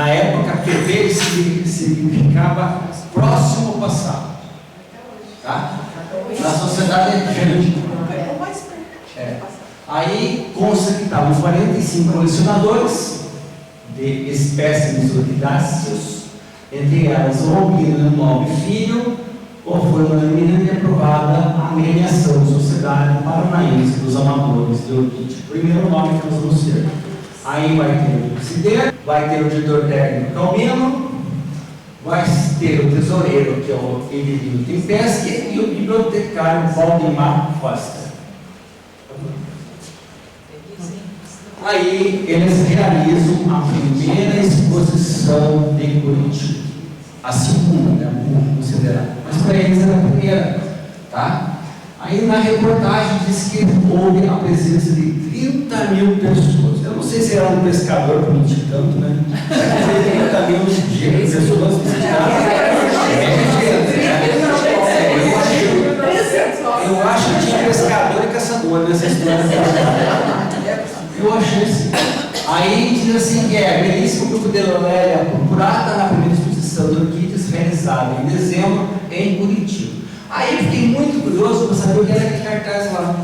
época, pp significava próximo passado. Tá? Na sociedade grande. Aí consta que estavam 45 colecionadores de espécimes orquidáceos, entre elas o Albino e o Nobre Filho, ou foi unanimemente aprovada a agremiação Sociedade Paranaense dos Amadores de Orquídea. Primeiro nome que nós vamos ter. Aí vai ter o presidente, vai ter o diretor técnico Calmino, vai ter o tesoureiro, que é o Edilino Tempesta, e o bibliotecário Valdemar Costa. Aí eles realizam a primeira exposição de Curitiba. A segunda, né, considerada. Mas para eles era a primeira. Tá? Aí na reportagem diz que houve a presença de 30 mil pessoas. Eu não sei se era um pescador para mentir tanto, né? 30 mil pessoas visitaram. Eu acho que tinha pescador e caçador nessa história. Eu achei assim. Aí diz assim que é belíssimo grupo de Lolélia Purpurata na primeira exposição de orquídeas realizada em dezembro em Curitiba. Aí eu fiquei muito curioso para saber o que era aquele cartaz lá.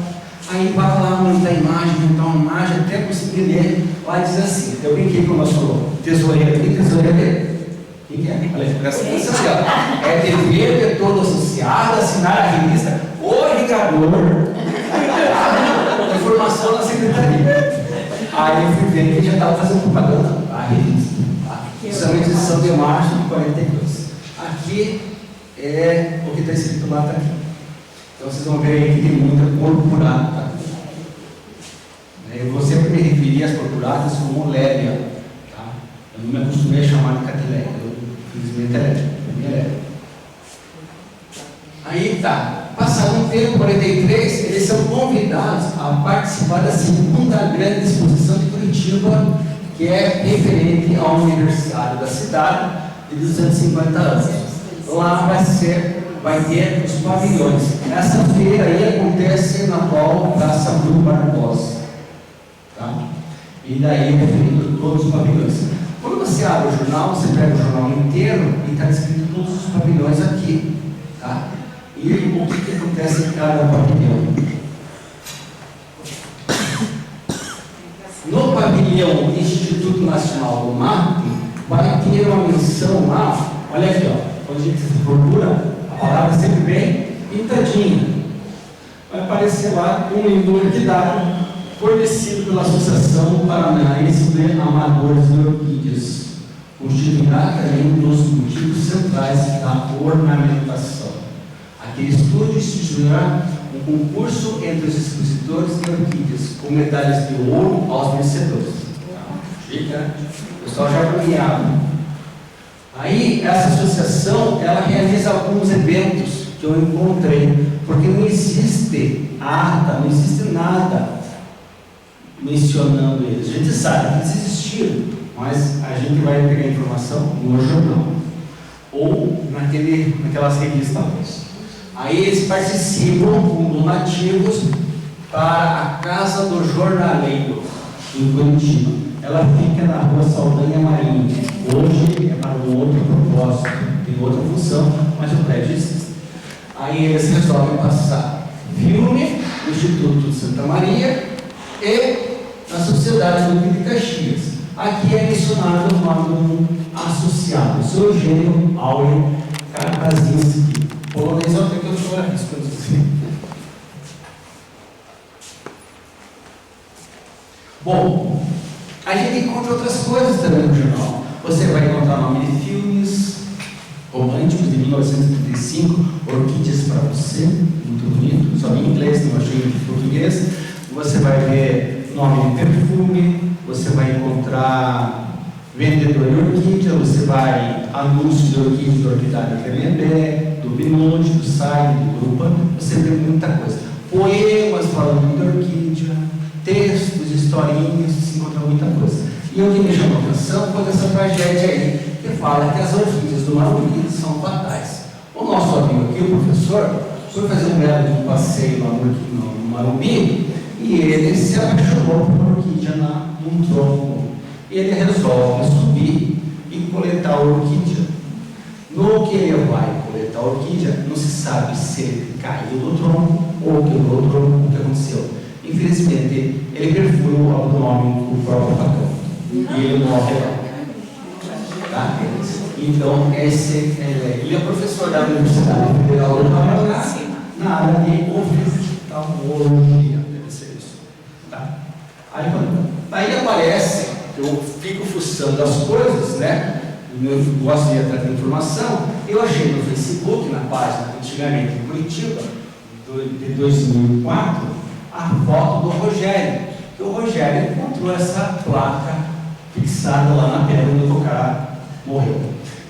Aí vai lá montar a imagem, montar uma imagem, até conseguir ler. Lá diz assim, eu brinquei com o nosso tesoureiro aqui, tesoureiro dele. O que é? Olha, presta atenção aqui, ó. É dever de todo associado assinar a revista O Rigador. Informação na secretaria. Aí eu fui ver que ele já estava fazendo propaganda a revista. Justamente edição de março de 42. Aqui é o que está escrito lá, está aqui. Então vocês vão ver aí que tem muita purpurata. Tá? Eu vou sempre me referir às purpuratas como Lélia. Tá? Eu não me acostumei a chamar de Catileia. Infelizmente é Lélia. Aí tá. Passado um tempo, 43, eles são convidados a participar da segunda grande exposição de Curitiba, que é referente ao aniversário da cidade de 250 anos. Lá vai ser vai ter os pavilhões. Essa feira aí acontece na atual Praça Bruno Barbosa. Tá? E daí é definido todos os pavilhões. Quando você abre o jornal, você pega o jornal inteiro e está escrito todos os pavilhões aqui. Tá? E o que acontece em cada pavilhão? No pavilhão Instituto Nacional do MAP, vai ter uma menção lá, olha aqui, ó, quando a gente procura, a palavra sempre bem pintadinha. Vai aparecer lá um livro orquidário fornecido pela Associação Paranaense de Amadores de Orquídeas, constituirá também um dos motivos centrais da ornamentação. Aquele estudo instituirá um concurso entre os expositores de orquídeas, com medalhas de ouro aos vencedores. Fica, o pessoal já premiado. Aí, essa associação, ela realiza alguns eventos que eu encontrei, porque não existe ata, não existe nada mencionando eles. A gente sabe que eles existiram, mas a gente vai pegar a informação no jornal ou naquelas revistas. Aí eles participam com donativos para a Casa do Jornaleiro, em Curitiba. Ela fica na Rua Saldanha Marinho. Hoje é para um outro propósito, tem outra função, mas o prédio existe. Aí eles resolvem passar filme no Instituto de Santa Maria e na Sociedade do Rio de Caxias. Aqui é mencionado o nome de um associado, o seu Eugênio Áureo Karkazinski. Polonês é o que eu estou arriscando assim. Bom, a gente encontra outras coisas também no jornal. Você vai encontrar nome de filmes românticos de 1935, Orquídeas para Você, muito bonito, só em inglês, não achei em português. Você vai ver nome de perfume, você vai encontrar vendedor de orquídea, você vai anúncios de orquídeas do Orquidário Tremembé, do Binonde, do SAI, do Grupa, você vê muita coisa. Poemas falando de orquídea, textos, historinhas, se encontra muita coisa. E o que me chamou a atenção foi essa tragédia aí, que fala que as orquídeas do Marumbi são fatais. O nosso amigo aqui, o professor, foi fazer um belo passeio lá no Marumbi e ele se apaixonou por uma orquídea num tronco. Ele resolve subir e coletar a orquídea. No que ele vai coletar a orquídea, não se sabe se ele caiu do tronco ou quebrou o tronco, o que aconteceu. Infelizmente, ele perfura o abdômen do próprio facão e ele morre lá. Tá? Então, ele é professor da Universidade Federal do Paraná na área de oftalmologia. Deve ser isso. Tá? Aí aparece, eu fico fuçando as coisas, né? Eu gosto de trazer informação. Eu achei no Facebook, na página antigamente em Curitiba, de 2004, a foto do Rogério. Que o Rogério encontrou essa placa fixada lá na pedra onde o cara morreu.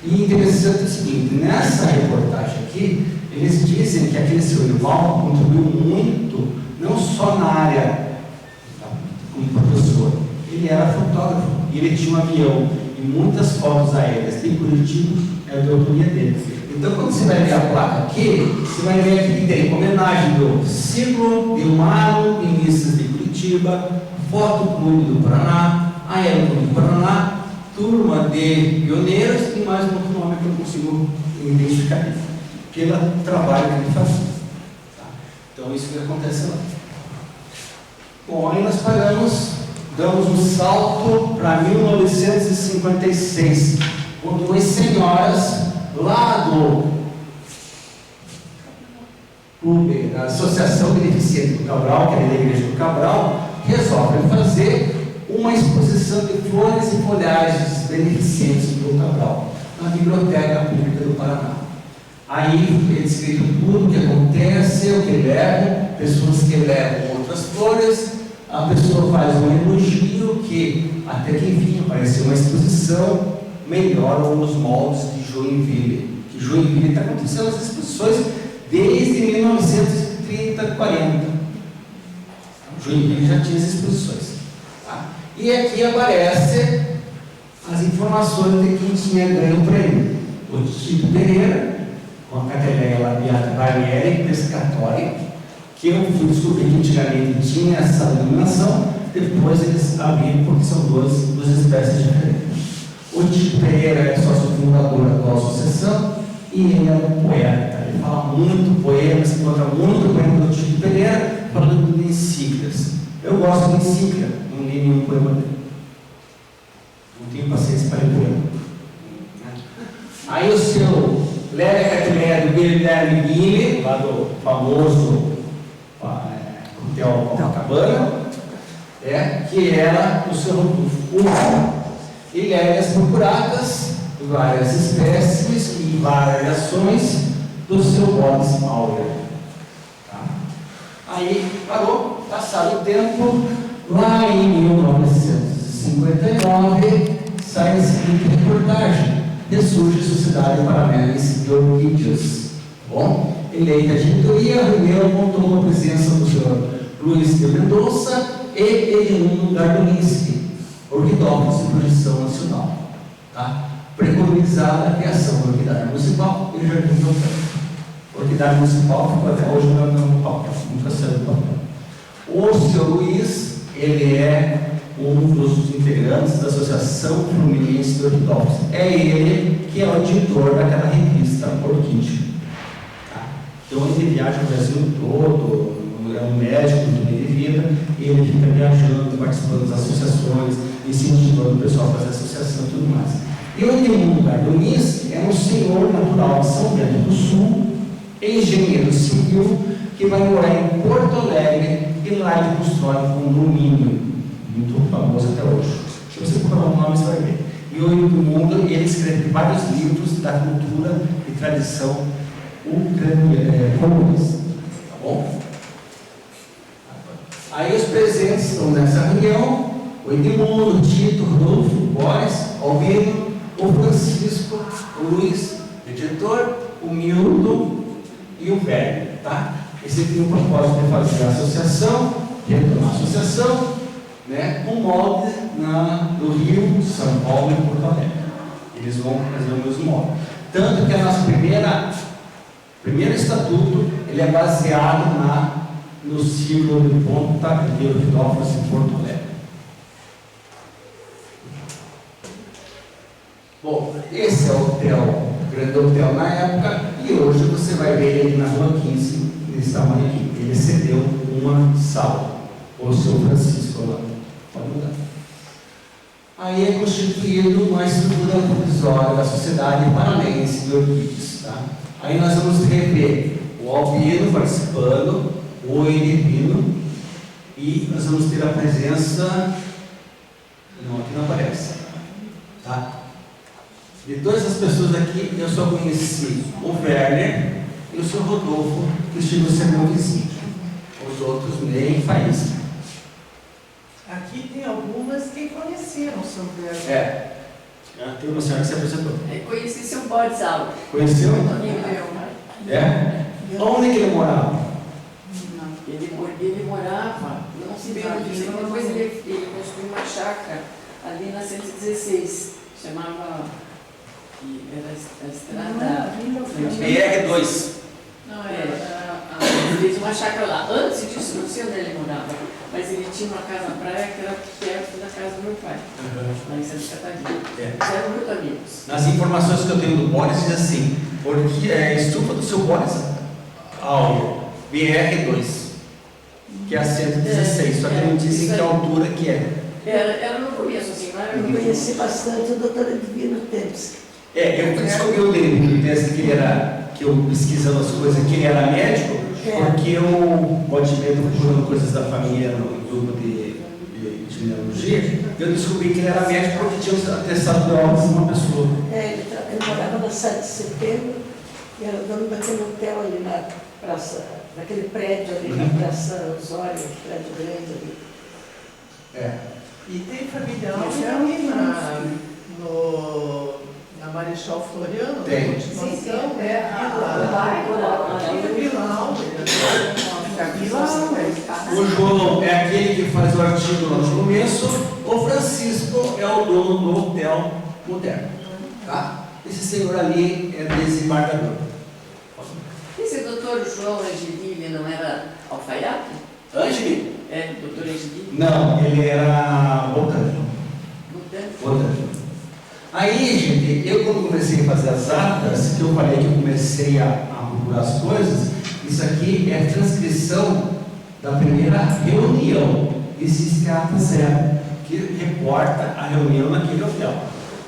E interessante é o seguinte: nessa reportagem aqui, eles dizem que aquele seu irmão contribuiu muito, não só na área como professor, ele era fotógrafo e ele tinha um avião e muitas fotos aéreas de Curitiba é da autoria dele. Então, quando você vai ver a placa aqui, você vai ver aqui que tem homenagem do Ciclo de Maro, Ministros de Curitiba, Foto Clube do Paraná, Aeroclube do Paraná, Turma de Pioneiros e mais um outro nome que eu não consigo identificar pelo trabalho que ele faz. Tá? Então, isso que acontece lá. Bom, aí nós damos um salto para 1956, quando umas senhoras lá do clube, da Associação Beneficente do Cabral, que é da Igreja do Cabral, resolvem fazer uma exposição de flores e folhagens beneficentes do Cabral, na Biblioteca Pública do Paraná. Aí eles explicam tudo o que acontece, o que levam, pessoas que levam outras flores, a pessoa faz um elogio que, até que enfim, apareceu uma exposição, melhoram os moldes de Joinville. Que Joinville está acontecendo as exposições desde 1930, 40. Joinville já tinha as exposições. Tá? E aqui aparece as informações de quem tinha ganho o prêmio. O Tito Pereira, uma cateleia labiata barriere pescatória, que eu fui descobrir que antigamente tinha essa denominação, depois eles abriram porque são duas espécies diferentes. O Tito Pereira é sócio fundador da associação e ele é um poeta. Ele fala muito poema, se encontra muito poema do Tito Pereira, falando de encíclicas. Eu gosto de encíclica, não li nenhum poema dele. Não tenho paciência para ler poema. Aí o seu Lélia Cateleia do Guilherme Guilherme, lá do famoso Hotel Copacabana, que era o seu Rodolfo. E lélias procuradas, várias espécies e variações do seu Boris Maurer. Tá? Aí parou, passado o tempo, lá em 1959, sai a seguinte reportagem: ressurge a Sociedade Paranaense de Orquídeas. Bom, eleita a diretoria, a reunião contou com a presença do senhor Luiz de Mendonça e Edmundo Gardolinski, orquidólogos de projeção nacional. Tá? Preconizada a criação da orquidária municipal e o jardim de hotel. Orquidária municipal ficou até hoje no papel, nunca saiu do papel. O senhor Luiz, ele é um dos integrantes da Associação Fluminense de Orquidólogos. É ele que é o editor daquela revista Orquídea. Tá? Então ele viaja o Brasil todo, é um médico do meio de vida, e ele fica viajando, participando das associações, incentivando o pessoal a fazer associação e tudo mais. E o Edmundo Gardolinski é um senhor natural de São Bento do Sul, engenheiro civil, que vai morar em Porto Alegre, e lá ele constrói um condomínio muito famoso até hoje. Se você procurar o nome, você vai ver. E o Edmundo, ele escreve vários livros da cultura e tradição comunista. Tá bom? Aí os presentes estão nessa reunião: o Edmundo, o Tito, o Rodolfo, o Boris, o Albino, o Francisco, o Luiz, o editor, o Milton e o Velho. Tá? Esse tem o propósito de fazer a associação, retomar a associação, né, com molde do Rio, São Paulo e Porto Alegre. Eles vão fazer o mesmo molde. Tanto que a nossa primeiro estatuto ele é baseado no Círculo de Ponta de Orquidófilos em Porto Alegre. Bom, esse é o hotel, o grande hotel na época, e hoje você vai ver ele na Rua 15, nesse tamanho aqui. Ele cedeu uma sala, o seu Francisco lá. Pode mudar. Aí é constituído uma estrutura provisória da Sociedade Paranaense de Orquídeas. Tá? Aí nós vamos rever o Albino participando, o Edmundo, e nós vamos ter a presença. Não, aqui não aparece. Tá? De todas as pessoas aqui, eu só conheci o Werner e o Sr. Rodolfo, que chegou a ser meu vizinho. Os outros nem faísca. Aqui tem algumas que conheceram o São Werner. Tem uma senhora que se apresentou. Eu conheci seu Boris Alves. Conheceu? Amigo meu. Onde que ele morava? Ele morava, não se bem onde, depois ele construiu uma chácara ali na 116, chamava, era a estrada... BR2. Não, ele fez uma chácara lá. Antes disso, não sei onde ele morava, mas ele tinha uma casa na praia que era perto da casa do meu pai, lá em Santa Catarina. Eles eram muito amigos. Nas informações que eu tenho do Boris, diz assim, porque é estufa do seu Boris Auer, BR2, que é a 116, só que não dizem que a altura que é. Era no começo, assim, não era no Eu começo. conheci bastante o doutor Edvino Tepes. Eu descobri o dele, que eu pesquisando as coisas, que ele era médico, porque eu pode ver, procurando coisas da família no grupo de genealogia, eu descobri que ele era médico porque tinha atestado de óbitos de uma pessoa. Ele morava na 7 de setembro e era dono daquele hotel ali na praça, naquele prédio ali na Praça Osório, prédio grande ali. E tem família ali na Marechal Floriano, Tem. na continuação, Sim, né? O João é aquele que faz o artigo lá no começo, o Francisco é o dono do Hotel Moderno. Tá? Esse senhor ali é desembargador. Esse doutor João Angeli, ele não era alfaiate? Ângeli? É, doutor Angeli. Não, ele era botânico. Botânico. Aí, gente, eu quando comecei a fazer as atas, que eu falei que eu comecei a procurar as coisas, isso aqui é a transcrição da primeira reunião. Existe a ata 0, que reporta a reunião naquele hotel.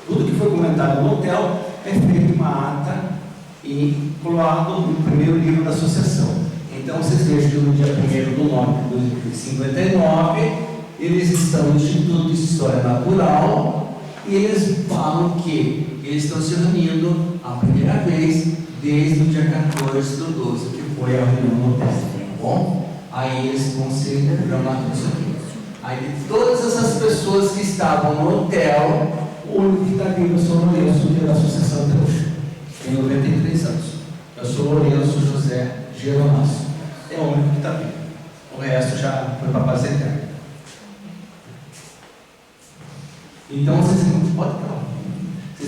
Tudo que foi comentado no hotel é feito uma ata e colado no primeiro livro da associação. Então, vocês vejam que no dia 1º de 59, eles estão no Instituto de História Natural e eles falam que eles estão se reunindo a primeira vez desde o dia 14/12, que foi a reunião no hotel, tá bom? Aí eles vão se programar tudo isso aqui. Aí de todas essas pessoas que estavam no hotel, o único que está vivo eu sou o Lourenço da associação até hoje. Tem 93 anos. Eu sou o Lourenço José Geronasso. É o único que está vivo. O resto já foi para a paz eterna. Então vocês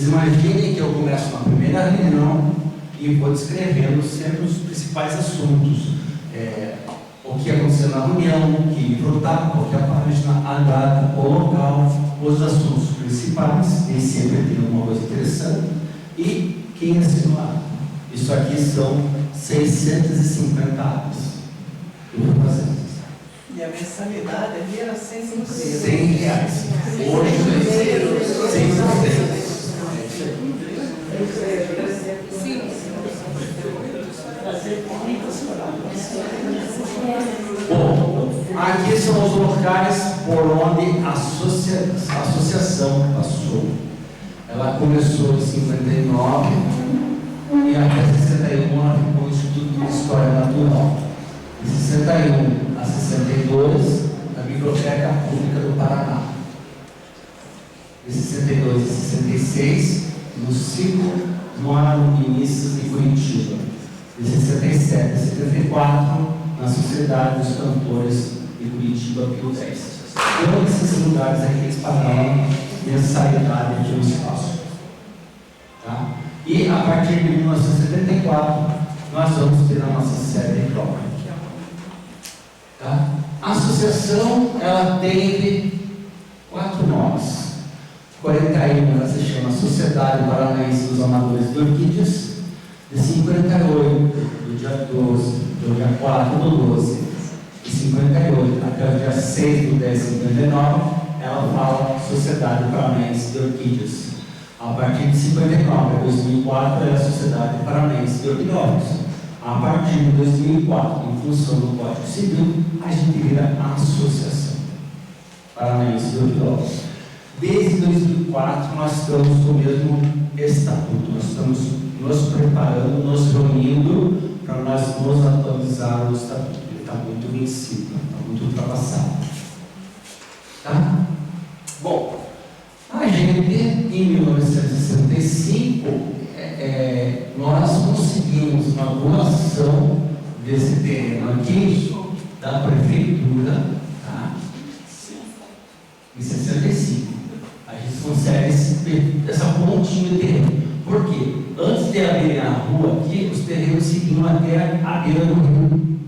imaginem que eu começo na primeira reunião e vou descrevendo sempre os principais assuntos. O que aconteceu na reunião, que livro está, qual que é a página, a data, o local, os assuntos principais, e sempre tem alguma coisa interessante, e quem assinou a ata. Isso aqui são 650 atas. Eu vou fazer. E a mensalidade ali era 100 R$100. Hoje, 100. Bom, aqui são os locais por onde a associação passou. Ela começou em 59 e até 61 ela ficou no Instituto de História Natural. De 61 a 62, na Biblioteca Pública do Paraná. De 62 a 66, no ciclo Moranistas de Curitiba. De 67 a 74, na Sociedade dos Cantores de Curitiba, Pio X. Todos esses lugares aqui eles pagavam mensalidade de um espaço. Tá? E a partir de 1974, nós vamos ter a nossa sede própria. Tá? A associação, ela teve 4 nomes. 41 ela se chama Sociedade Paranaense dos Amadores de Orquídeas. De 58, do dia 12, do dia 4/12, de 58 até o dia 6/10/59, ela fala Sociedade Paranaense de Orquídeas. A partir de 59 a 2004 é a Sociedade Paranaense de Orquidólogos. A partir de 2004, em função do Código Civil, a gente vira a Associação Paranaense de Orquidólogos. Desde 2004 nós estamos com o mesmo estatuto, nós estamos nos preparando, nos reunindo para nós nos atualizar no estatuto. Ele está muito vencido, está muito ultrapassado. Tá? Bom, a gente em 1965 nós conseguimos uma doação desse terreno aqui da prefeitura, tá? Em 65. A gente consegue essa pontinha de terreno. Por quê? Antes de abrir a rua aqui, os terrenos seguiam até a beira do rio.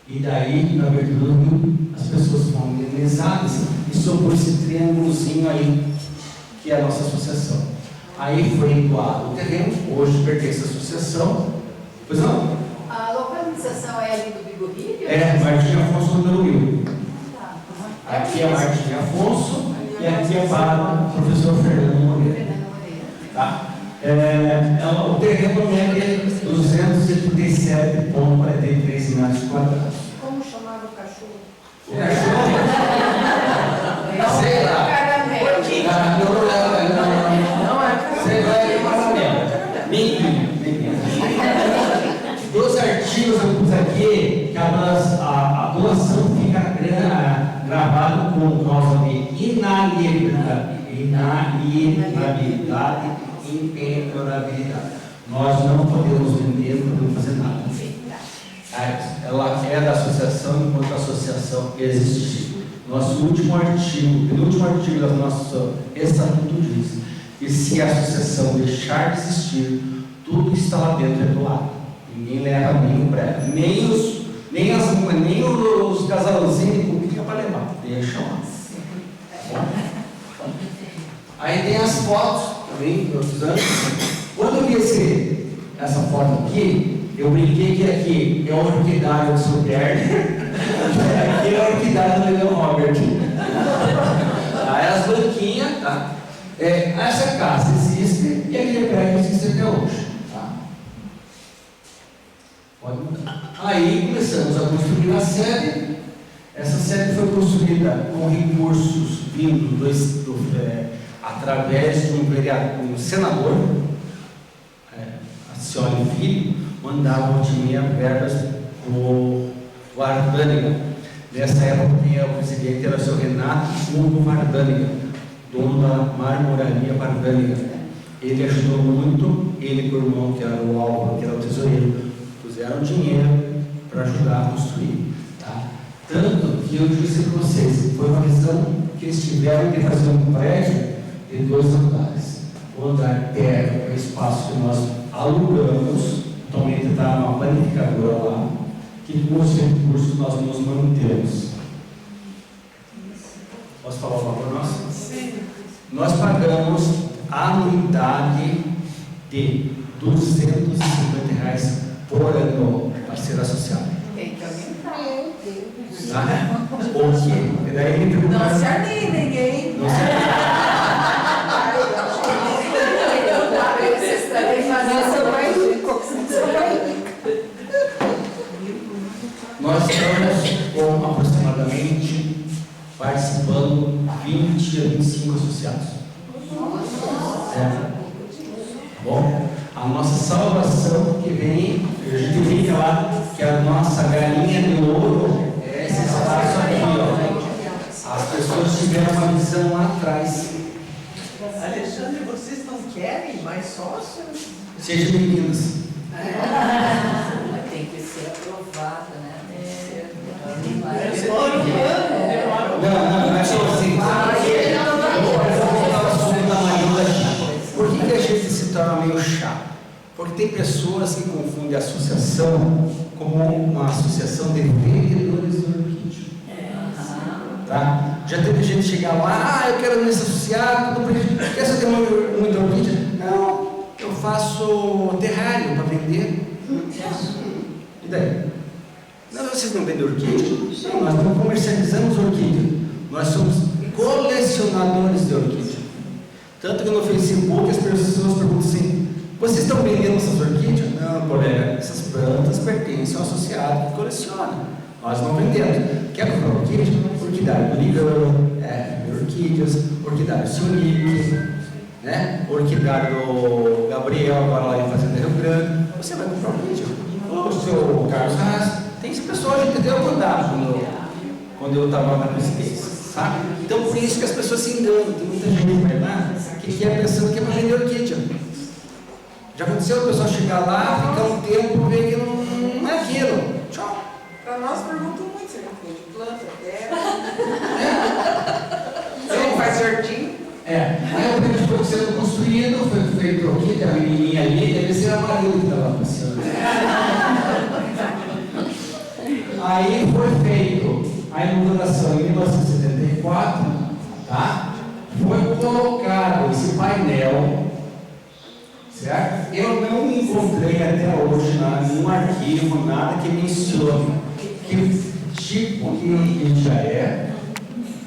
E daí, na abertura do rio, as pessoas foram indenizadas e sobrou esse triângulozinho aí, que é a nossa associação. Aí foi doado o terreno, hoje pertence à associação. Pois não? A localização é ali do Bigorrilho? É, Martim Afonso número 1000. Aqui é Martim Afonso e aqui é para o professor Fernando Moreira. Tá? O terreno mede 237,43 metros quadrados. Como chamava o cachorro? O cachorro? Sei lá. Sei lá, é caramelo. Menino. Dos artigos eu pus aqui que a doação fica gravada com causa de inalienabilidade e impenetrabilidade. Nós não podemos vender, não podemos fazer nada. Ela é da associação enquanto a associação existir. Nosso último artigo, penúltimo artigo do nosso estatuto diz que se a associação deixar de existir, tudo que está lá dentro é doado. Ninguém leva nem o prédio, nem os casalzinhos de comida para levar, deixa lá. Aí tem as fotos também, dos anos. Quando eu vi essa foto aqui, eu brinquei que aqui é o orquidário do seu Guilherme, aqui é a orquidário do Leão Robert. Aí as banquinhas, tá? Essa casa existe e aquele prédio existe até hoje. Tá? Pode mudar. Aí começamos a construir a sede. Essa sede foi construída com recursos vindos através de um vereador, um senador, Acioli Filho, mandava tinha verbas o Vardânica. Nessa época o presidente era o seu Renato Hugo Vardânica, dono da Marmoraria Vardânica. Ele ajudou muito, ele e o irmão, que era o Álvaro, que era o tesoureiro, puseram dinheiro para ajudar a construir. Tá? Tanto que eu disse para vocês, foi uma visão que eles tiveram de fazer um prédio de 2 andares. O andar é o espaço que nós alugamos, atualmente está uma panificadora lá, que com os recursos nós nos mantemos. Posso falar uma para nós? Sim. Nós pagamos anuidade de R$250 por ano para ser associado. Tem que aumentar. Tá? Por quê? E daí ele perguntou. Não se anime, ninguém. Não se Vocês estarem fazendo mais Nós estamos com aproximadamente participando 20 a 25 associados. Certo? Bom, a nossa salvação que vem, a gente brinca lá que a nossa galinha de ouro é esse espaço aqui, ó. As pessoas tiveram uma visão lá atrás. Alexandre, vocês não querem mais sócios? Sejam bem-vindos. Tem que ser aprovada, né? Demora um ano. Não é só assim. Por que a gente se torna meio chato? Porque tem pessoas que confundem a associação como uma associação de vendedores de orquídea. Tá? Já teve gente chegar lá, eu quero me associar, quer só ter muita orquídea? Não, eu faço terrário para vender. E daí? Não, vocês não vendem orquídea? Não, nós não comercializamos orquídea. Nós somos colecionadores de orquídea. Tanto que no Facebook as pessoas perguntam assim: vocês estão vendendo essas orquídeas? Não, colega, essas plantas pertencem ao associado que coleciona. Nós não vendemos. Quer comprar orquídea? Orquidário do Ligão, orquídeas, orquidário Sionic, né? Orquidário do Gabriel, agora lá em Fazenda Rio Grande. Você vai comprar orquídea? O seu Carlos Haas. Tem esse pessoal, a gente deu contato quando eu estava na presidência. Tá? Então, por isso que as pessoas se enganam. Tem muita gente que quer pensando que é para vender orquídea. Já aconteceu o pessoal chegar lá, ficar um tempo, ver que não é aquilo. Tchau. Para nós perguntam muito se não de planta, terra. Você Você faz jardim? Aí o prédio foi sendo construído, foi feito aqui, tem a menininha ali, deve ser a Maria que estava passeando. Aí foi feito a inauguração em 1974, tá? Foi colocado esse painel, certo? Eu não encontrei até hoje nenhum arquivo, nada que mencione que tipo que orquídea é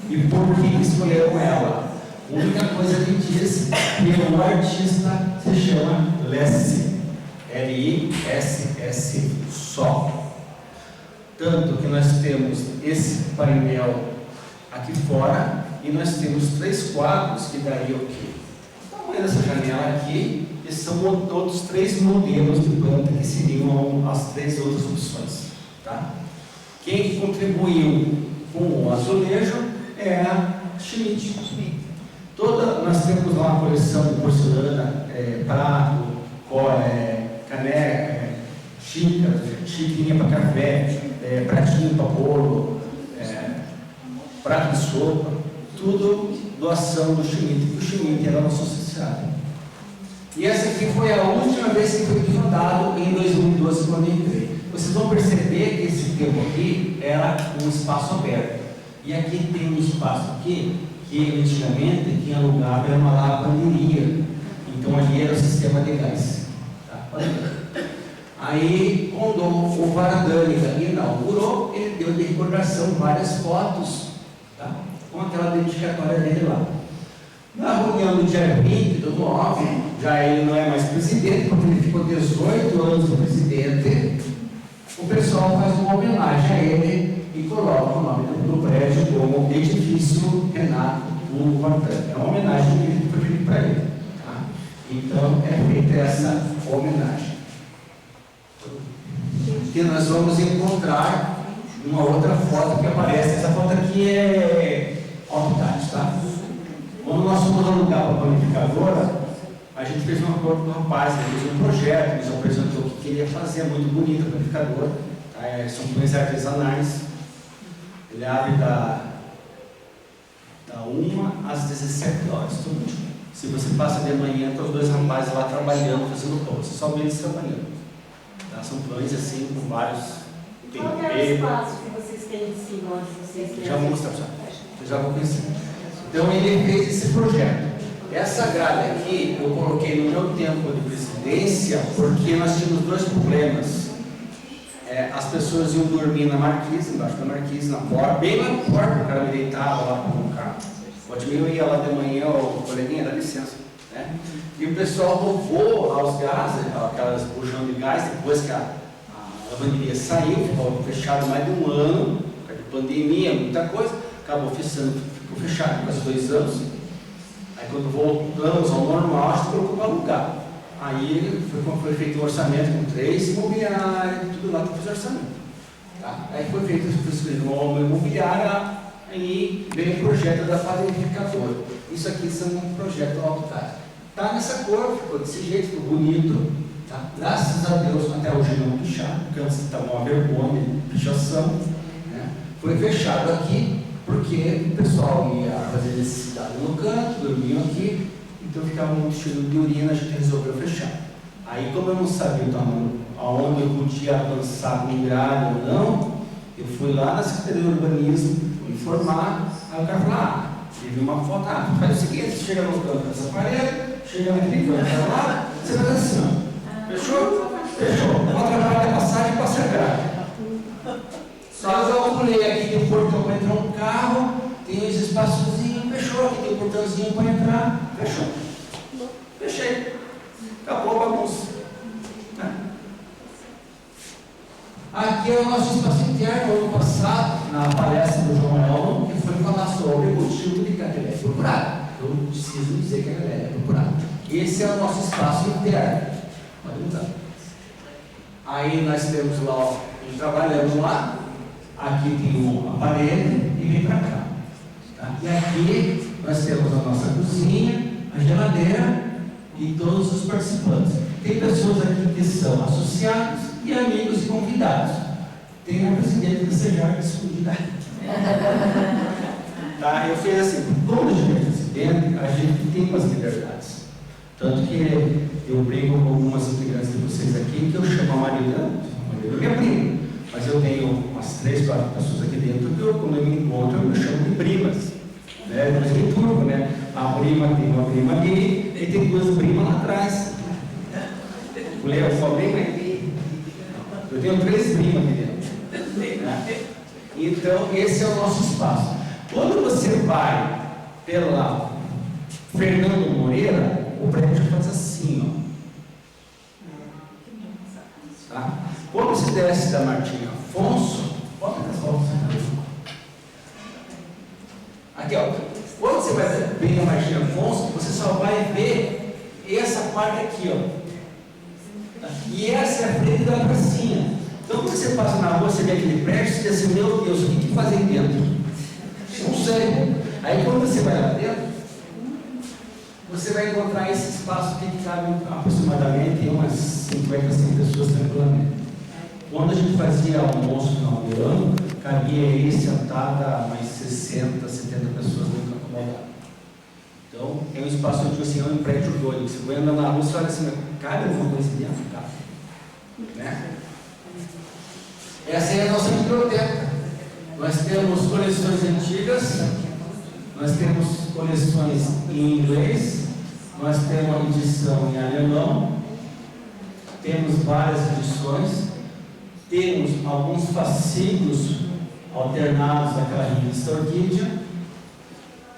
e por que escolheram ela. A única coisa que diz que o artista se chama Lessie, L-I-S-S só. Tanto que nós temos esse painel aqui fora e nós temos 3 quadros que daria o quê? O tamanho dessa janela aqui, e são outros 3 modelos de planta que seriam as 3 outras opções. Tá? Quem contribuiu com o azulejo é a Schmidt. Nós temos lá uma coleção de porcelana, prato, caneca, xícarinha para café, pratinho para bolo, prato de sopa, tudo doação do Schmidt. O Schmidt era nosso associado. E essa aqui foi a última vez que foi pintado em 2012, quando eu entrei. Vocês vão perceber que esse tempo aqui era um espaço aberto. E aqui tem um espaço aqui, que antigamente quem alugava era uma lavanderia. Então ali era o sistema de gás. Tá? Aí, quando o Varadânica inaugurou, ele deu de recordação várias fotos, tá? Com aquela dedicatória dele lá. Na reunião do dia 20 do 9, já ele não é mais presidente, porque ele ficou 18 anos no presidente, o pessoal faz uma homenagem a ele e coloca o nome do prédio como Edifício Renato Hugo Varadânica. É uma homenagem que foi feita para ele. Tá? Então, é feita essa homenagem. Que nós vamos encontrar uma outra foto que aparece. Essa foto aqui é AutoCAD, tá? Quando nós fomos alugar para a panificadora, a gente fez um acordo com o rapaz, ele fez um projeto, ele nos apresentou o que queria fazer, muito bonito a panificadora, tá? São pães artesanais, ele abre da 1 às 17 horas, tudo. Se você passa de manhã, tem os dois rapazes lá trabalhando, fazendo pão, você só vê eles trabalhando. Tá? São pães assim, com vários Qual é o espaço que vocês têm em cima, onde vocês têm? Já vou mostrar para vocês, já vou conhecer. Então ele fez esse projeto. Essa grade aqui eu coloquei no meu tempo de presidência porque nós tínhamos dois problemas. As pessoas iam dormir na marquise, embaixo da marquise, na porta, bem na porta, o cara me deitava lá para o carro. Eu ia lá de manhã, o coleguinha, dá licença. Né? E o pessoal roubou aos gases, aquelas bujão de gás, depois que a lavanderia saiu, ficou fechado mais de um ano, por causa de pandemia, muita coisa, acabou ficou fechado quase 2 anos. Aí quando voltamos ao normal, a gente colocou para alugar. Aí foi feito um orçamento com 3 imobiliários, tudo lá para fazer orçamento. Tá? Aí foi feito uma imobiliária, aí veio o projeto da panificadora. Isso aqui são um projeto AutoCAD. Tá nessa cor, ficou desse jeito, ficou bonito. Tá? Graças a Deus, até hoje não picharam, porque antes estava uma vergonha de pichação. Né? Foi fechado aqui, porque o pessoal ia fazer necessidade no canto, dormiam aqui, então ficava muito cheio de urina, a gente resolveu fechar. Aí, como eu não sabia o tamanho, aonde eu podia avançar com grade ou não, eu fui lá na Secretaria de Urbanismo informar, aí o cara falou, teve uma foto, faz o seguinte, você chega no canto dessa parede, chega naquele canto para lá, você faz assim, ó. Fechou? Fechou. Vou trabalhar a passagem e passa a grade. Só eu pulei aqui, tem um portão para entrar um carro, tem esse espaçozinho, fechou, aqui tem um portãozinho para entrar, fechou. Fechei. Acabou a bagunça. Né? Aqui é o nosso espaço interno, ano passado, na palestra do João Elmo, que foi falar sobre o motivo de que a galera é procurada. Eu preciso dizer que a galera é procurada. Esse é o nosso espaço interno. Pode mudar. Aí nós temos lá, trabalhamos lá. Aqui tem uma parede e vem para cá. Tá? E aqui nós temos a nossa cozinha, a geladeira e todos os participantes. Tem pessoas aqui que são associados e amigos e convidados. Tem o presidente da CEJAR escolhido. Tá? Eu fiz assim, como a gente é presidente, a gente tem umas liberdades. Tanto que eu brinco com algumas integrantes de vocês aqui, que eu chamo a Marília minha prima. Mas eu tenho umas 3, 4 pessoas aqui dentro que quando eu me encontro, eu me chamo de primas. Né? Mas tem turma, né? A prima tem uma prima aqui e tem 2 primas lá atrás. O Léo só prima aqui. Eu tenho 3 primas aqui dentro. Né? Então, esse é o nosso espaço. Quando você vai pela Fernando Moreira, o prédio faz assim, ó. Tá? Quando você desce da Martim Afonso, bota as fotos aqui, ó. Quando você vai bem na Martim Afonso, você só vai ver essa parte aqui, ó. E essa é a frente da pracinha. Então, quando você passa na rua, você vê aquele prédio, você diz assim, meu Deus, o que fazem dentro? Não sei. Aí, quando você vai lá dentro, você vai encontrar esse espaço aqui que cabe aproximadamente umas 50, 100 pessoas tranquilamente. Quando a gente fazia almoço no final do ano, cabia aí sentada mais 60, 70 pessoas dentro do acomodado. Então, é um espaço onde assim, é um prédio doido. Você vai andar na rua e olha assim, cabe alguma coisa dentro, cara? Né? Essa é a nossa biblioteca. Nós temos coleções antigas, nós temos coleções em inglês, nós temos uma edição em alemão, temos várias edições, temos alguns fascículos alternados daquela revista Orquídea,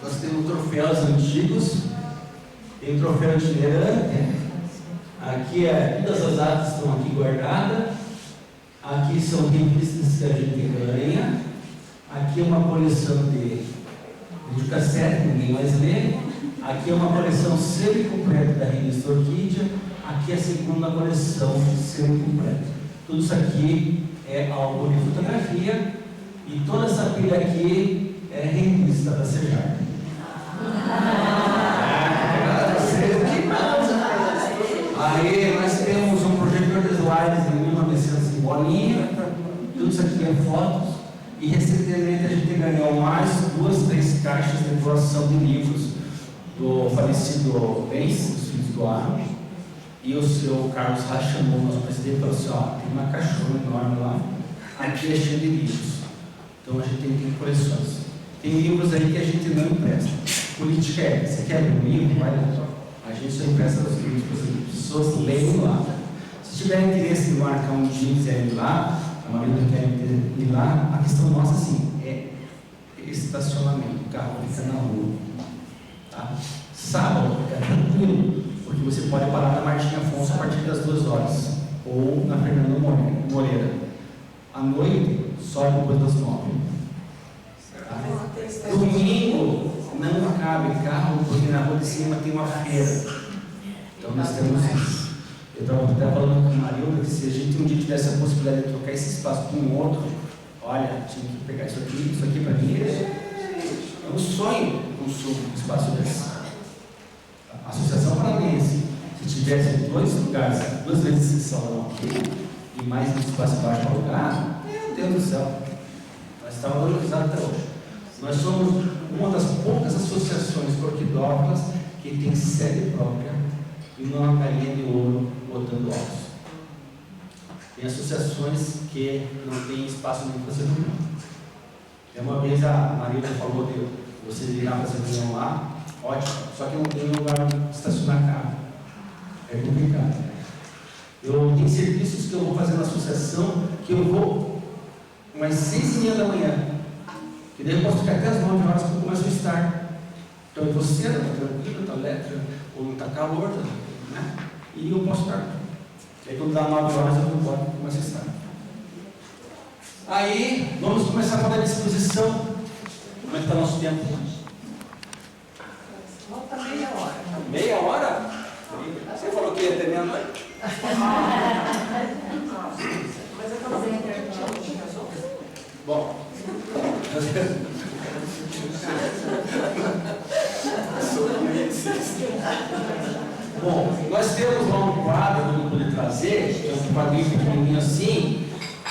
nós temos troféus antigos, tem um troféu itinerante, aqui todas as atas estão aqui guardadas, aqui são revistas que a gente ganha, aqui é uma coleção de videocassete, ninguém mais lê, aqui é uma coleção semi-completa da revista Orquídea, aqui é a segunda coleção semi-completa. Tudo isso aqui é álbum de fotografia e toda essa pilha aqui é revista da Sejar. Aí nós temos um projetor de slides de 1900 em bolinha, tudo isso aqui é fotos, e recentemente a gente ganhou mais 2, 3 caixas de doação de livros do falecido Benz, dos filhos do Arno, e o seu Carlos Rá chamou o nosso presidente e falou assim, ó, tem uma caixona enorme lá, aqui é cheio de livros, então a gente tem coleções. Tem livros aí que a gente não empresta. Política é, você quer um livro? Vai lá. A gente só empresta os livros para as pessoas leem lá. Se tiver interesse em marcar um dia e quiser ir lá, a maioria quer ir lá, a questão nossa assim, é estacionamento, o carro fica na rua. Tá? Sábado é tranquilo, porque você pode parar na Martinha Afonso a partir das 2 horas, ou na Fernando Moreira. À noite, só depois das 9. Tá? Domingo não cabe carro, porque na rua de cima tem uma feira. Então nós temos isso. Eu estava até falando com o Marilda que se a gente um dia tivesse a possibilidade de trocar esse espaço com um outro, olha, tinha que pegar isso aqui para mim é um sonho consumo um espaço desse. A Associação Paranaense, se tivesse 2 lugares, 2 vezes esse salão aqui, e mais um espaço baixo para alugar, meu Deus do céu, nós estávamos valorizados até hoje. Nós somos uma das poucas associações orquidófilas que tem sede própria e não uma galinha de ouro botando ovos. Tem associações que não tem espaço nem para fazer reunião. Uma vez a Maria falou de você ir lá fazer reunião lá, ótimo, só que não tem lugar de estacionar carro. É complicado. Eu tenho serviços que eu vou fazer na associação que eu vou umas 6h30 da manhã. E daí eu posso ficar até as 9 horas porque eu começo a estar. Então eu vou cedo, está tranquilo, está elétrico, ou não está calor, né? E eu posso estar. E aí quando dá 9 horas eu vou embora e começo a estar. Aí vamos começar a falar da disposição. Como é que está o nosso tempo? Falta meia hora. Meia hora? Você falou que ia ter meia hora? Mas eu estava vendo que Bom. Bom, nós temos lá um quadro que eu vou poder trazer, que é um quadrinho pequenininho assim,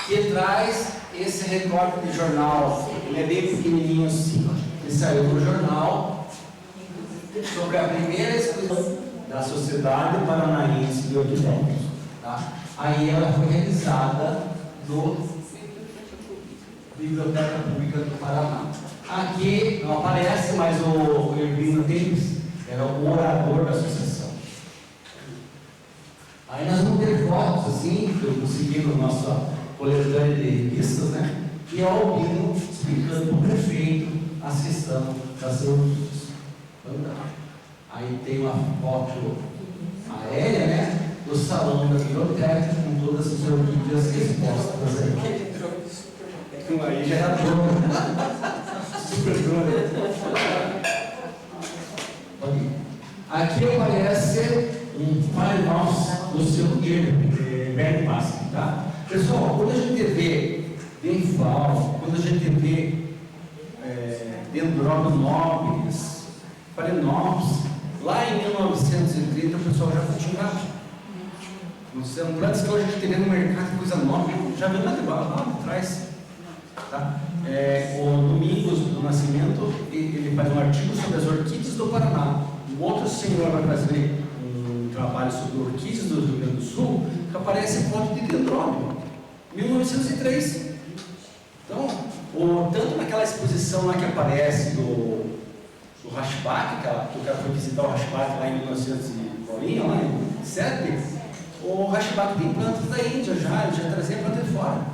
que traz esse recorte de jornal. Ele é bem pequenininho assim, ele saiu do jornal sobre a primeira exposição da Sociedade Paranaense de Orquidófilos. Tá? Aí ela foi realizada no Biblioteca Pública do Paraná. Aqui não aparece, mas o Hermínio Davis era o orador da associação. Aí nós vamos ter fotos assim, que eu consegui no nosso coletânea de revistas, né? E é o Albino explicando para o prefeito a questão das reuniões. Aí tem uma foto aérea, né? Do salão da biblioteca com todas as orquídeas expostas aí. Aí já era drone. Super drone. Aqui aparece um Fire Mouse do seu Bernie Baskin, tá? Pessoal, quando a gente vê Denfal, quando a gente vê Dendrobinópolis, Phalaenopsis, lá em 1930 o pessoal já cultivava. São plantas que hoje a gente vê no mercado, coisa nova, já viu lá atrás. Tá? O Domingos do Nascimento, ele faz um artigo sobre as orquídeas do Paraná. um outro senhor vai fazer um trabalho sobre orquídeas do Rio Grande do Sul, que aparece foto de dendróbio, 1903. Então, tanto naquela exposição lá que aparece do Rashbach, que o cara foi visitar o Rashbach lá em 1900 e bolinha, lá em 7, o Rashbach tem plantas da Índia já, ele já trazia planta de fora.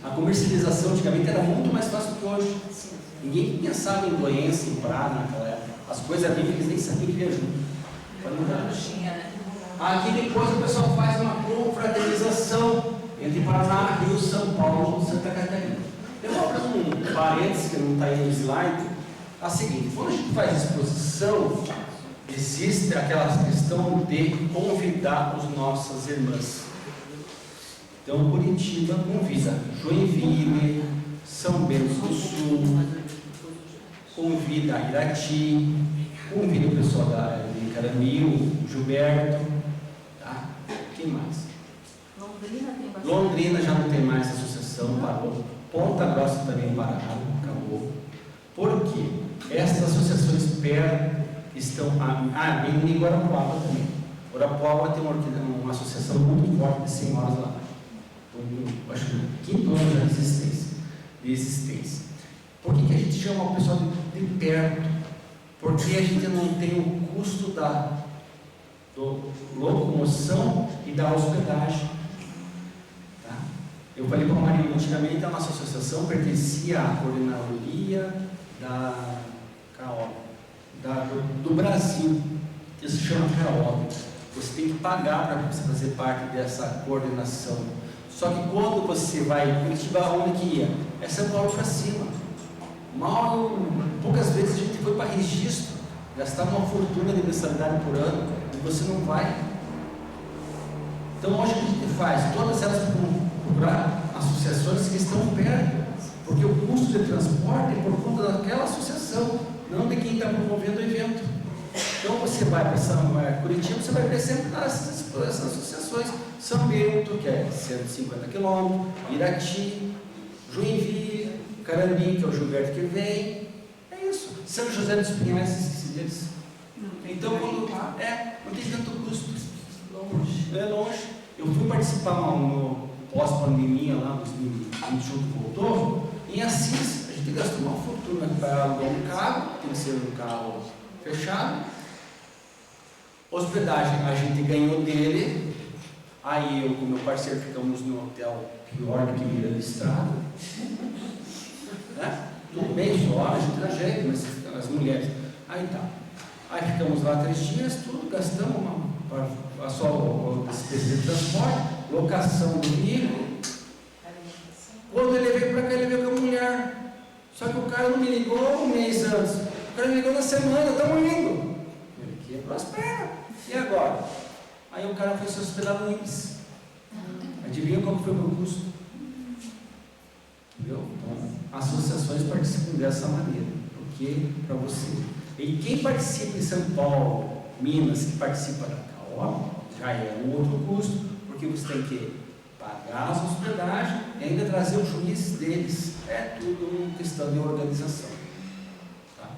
A comercialização antigamente era muito mais fácil que hoje. Ninguém pensava em doença, em praga naquela época. As coisas vinham, eles nem sabiam que ia junto. Aqui depois o pessoal faz uma confraternização entre Paraná, Rio, São Paulo, Santa Catarina. Eu vou abrir um parênteses que não está aí no slide. A seguinte, quando a gente faz exposição, existe aquela questão de convidar as nossas irmãs. Então, Curitiba convida Joinville, São Bento do Sul, convida Irati, convida o pessoal de Caramil, Gilberto, tá? Quem mais? Londrina tem bastante. Londrina já não tem mais associação, parou. Ponta Grossa também pararam, acabou. Por quê? Essas associações perto estão... em Guarapuava também. Guarapuava tem uma associação muito forte de senhoras lá. Acho que 5º ano de existência. Por que a gente chama o pessoal de perto? Porque a gente não tem o custo da locomoção e da hospedagem. Tá? Eu falei para a Maria, antigamente a nossa associação pertencia à coordenadoria da CAOB, do Brasil, que se chama CAOB. Você tem que pagar para você fazer parte dessa coordenação. Só que quando você vai em Curitiba, onde que ia? É São Paulo para cima. Poucas vezes a gente foi para registro, gastava uma fortuna de mensalidade por ano, e você não vai. Então hoje o que a gente faz? Todas elas procurar associações que estão perto, porque o custo de transporte é por conta daquela associação, não de quem está promovendo o evento. Então você vai para Curitiba, você vai ver sempre essas associações. São Bento, que é 150 quilômetros, Irati, Joinville, Carambi, que é o Gilberto que vem. É isso. São José dos Pinhais, esqueci deles. Então, não tem tanto custo. É longe. Eu fui participar no pós-pandemia, lá em 2021 que voltou, em Assis. A gente gastou uma fortuna para alugar um carro, tem que ser um carro fechado. Hospedagem a gente ganhou dele. Aí eu com meu parceiro ficamos no hotel pior do que Mira de Estrada. Né? Tudo bem, só a gente dá jeito, mas as mulheres. Aí tá. Aí ficamos lá 3 dias, tudo, gastamos só o despesa de transporte, locação do veículo. Quando ele veio para cá, ele veio com a mulher. Só que o cara não me ligou um mês antes. O cara me ligou na semana, estamos indo. Eu quebrou as pernas. E agora? Aí o cara foi se hospedar no IMSS. Adivinha qual foi o meu custo? Entendeu? Então, associações participam dessa maneira. Porque, para você. E quem participa em São Paulo, Minas, que participa da CAOB, já é um outro custo, porque você tem que pagar as hospedagens e ainda trazer os juízes deles. É tudo uma questão de organização. Tá?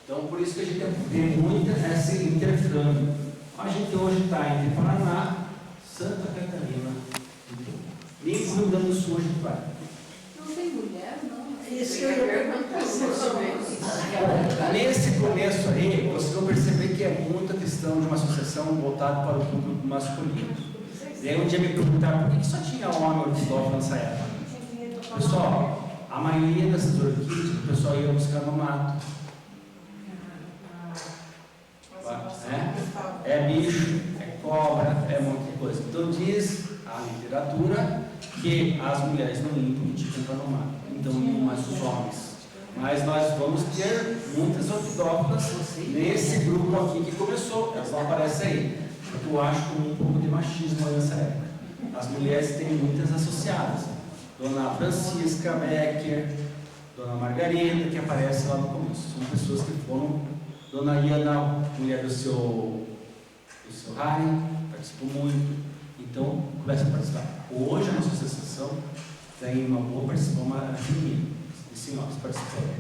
Então, por isso que a gente vê muito esse intercâmbio. A gente hoje está entre Paraná, Santa Catarina, nem para o Rio Grande do Sul a gente vai. Não tem mulher, não. Isso eu ia perguntar. Nesse começo aí, vocês vão perceber que é muita questão de uma associação voltada para o público masculino. E aí um dia me perguntaram por que só tinha homem orquidófilo nessa época. Pessoal, a maioria dessas orquídeas o pessoal ia buscar no mato. É bicho, é cobra, é um monte de coisa. Então diz a literatura que as mulheres não limpam e ficam no mato. Então limpam mais os homens. Mas nós vamos ter muitas orquidófilas nesse grupo aqui que começou. Elas não aparecem aí. Porque eu acho que um pouco de machismo nessa época. As mulheres têm muitas associadas. Dona Francisca Becker, Dona Margarida, que aparece lá no começo. São pessoas que foram. Dona Iana, mulher do seu Harry, participou muito. Então, começa a participar. Hoje a nossa associação tem uma boa participação feminina. De senhoras participando.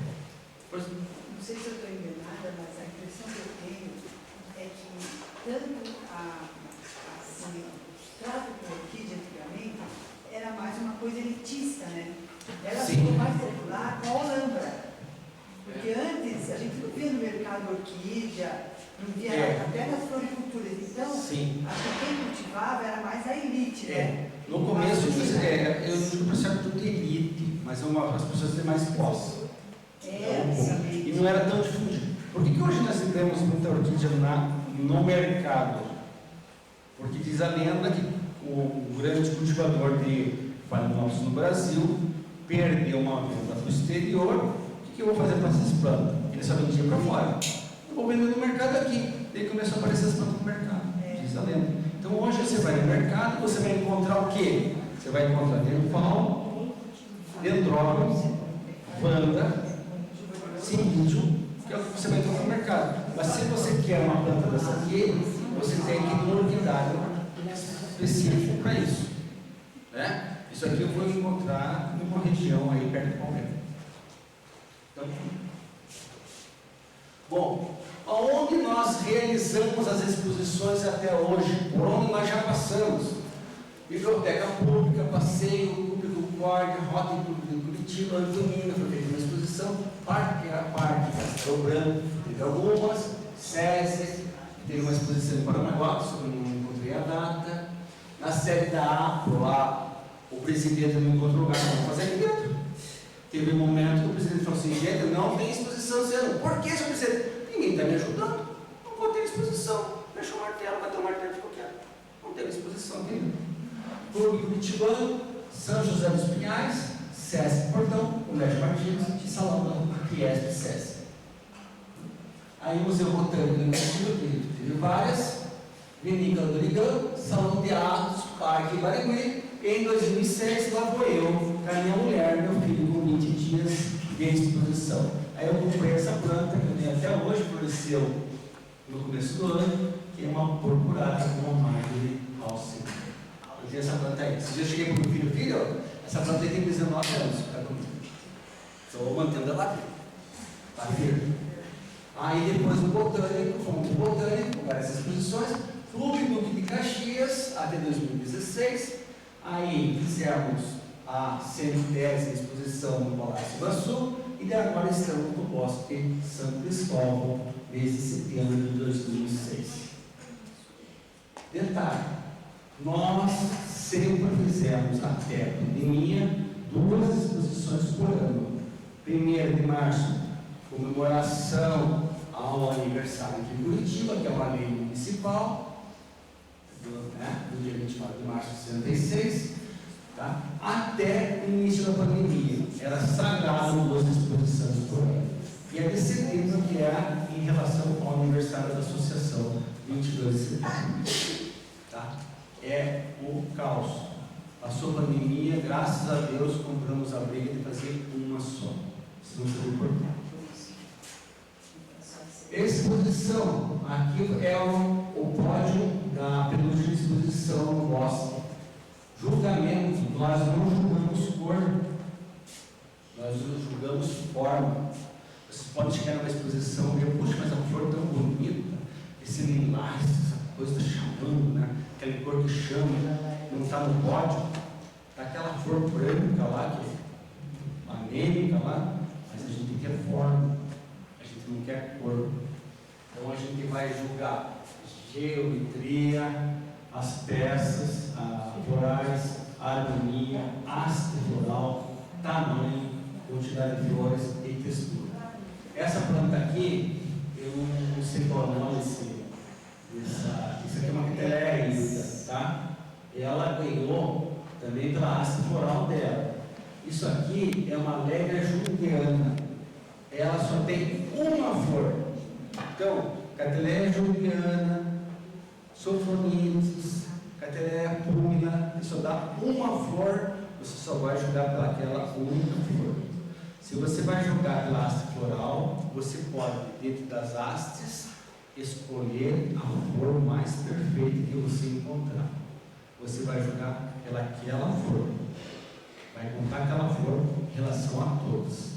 Não sei se eu estou enganada, mas a impressão que eu tenho é que tanto assim, o trato com a orquídea antigamente era mais uma coisa elitista, né? Ela ficou mais popular com a Olambra. Porque antes a gente não via no mercado orquídea, não via até nas floriculturas. Então, acho que quem cultivava era mais a elite, né? No começo, eu não digo para ser tudo elite, mas as pessoas têm mais posse. E não era tão difundido. Por que hoje nós temos muita orquídea no mercado? Porque diz a lenda que o grande cultivador de Phalaenopsis no Brasil perdeu uma venda para o exterior. O que eu vou fazer para essas plantas? Ele só vendia para fora. Eu vou vender no mercado aqui. Daí começou a aparecer as plantas no mercado. Diz a lenda. Então hoje você vai no mercado, você vai encontrar o quê? Você vai encontrar Denfal, Dendróbium, Vanda, Cinídeo, que é o que você vai encontrar no mercado. Mas se você quer uma planta dessa aqui, você tem que ir num orquidário específico para isso. Né? Isso aqui eu vou encontrar numa região aí perto de Palmeiras. Então, bom, aonde nós realizamos as exposições até hoje? Por onde nós já passamos? Biblioteca Pública, Passeio Público Corda, Rota Pública de Curitiba, Antonina, foi feita uma exposição, Parque Castelo Branco, teve algumas, SESI, teve uma exposição em Paranaguá, só que eu não encontrei a data. Na sede da APRO, lá, o presidente não encontrou lugar para fazer aqui dentro. Teve um momento que o presidente falou assim: gente, não tem exposição esse ano. Por que, senhor presidente? Ninguém está me ajudando. Não vou ter exposição. Fechou o martelo, bateu o martelo, ficou quieto. Não teve exposição aqui. Clube Curitibano, São José dos Pinhais, SESC Portão, Colégio Martins e Salão da Fiesp SESC. Aí o Museu Botânico do Curitiba teve várias. Vinícola do Ligão, Salão de Atos, Parque Barigui. Em 2006, lá vou eu, com a minha mulher, meu filho, com 20 dias de exposição. Aí eu comprei essa planta, que até hoje floresceu no começo do ano, que é uma purpurata com uma árvore alce. Eu tenho essa planta aí. Se eu cheguei para o meu filho, essa planta aí tem 19 anos, está comigo. Estou mantendo ela aqui. Está firme. Aí depois o botânico, fomos para o botânico, com várias exposições, Clube Duque de Caxias, até 2016. Aí fizemos a 110ª exposição no Palácio Iguaçu e agora estamos no Bosque São Cristóvão, desde setembro de 2006. Detalhe, nós sempre fizemos até a pandemia 2 exposições por ano. 1º de março, comemoração ao aniversário de Curitiba, que é uma lei municipal, do dia 24 de março de 66, tá? Até o início da pandemia. Era sagrado 2 exposições por ano. E a de setembro, que é em relação ao aniversário da associação, 22 de setembro. Tá? É o caos. Passou a pandemia, graças a Deus, compramos a briga de fazer uma só. Isso não foi importante. Exposição, aqui é o pódio da penúltima exposição no Bosque. Julgamento, nós não julgamos cor, nós julgamos forma. Vocês podem chegar numa exposição e puxa, mas a flor tão bonita, esse lilás, essa coisa está chamando, né? Aquela cor que chama, não está no pódio, está aquela flor branca lá, que é anêmica lá, mas a gente quer forma. Não quer cor. Então a gente vai julgar geometria, as peças, florais, harmonia, haste floral, tamanho, quantidade de flores e textura. Essa planta aqui, eu não sei qual é o nome isso aqui é uma Cateleia híbrida, tá? Ela ganhou também pela haste floral dela. Isso aqui é uma Alegra juliana. Ela só tem uma flor. Então, Cateleia juliana, Sofronites, Cateleia púmila, só dá uma flor, você só vai julgar pelaquela única flor. Se você vai julgar pela haste floral, você pode, dentro das hastes, escolher a flor mais perfeita que você encontrar. Você vai julgar pelaquela flor. Vai contar aquela flor em relação a todas.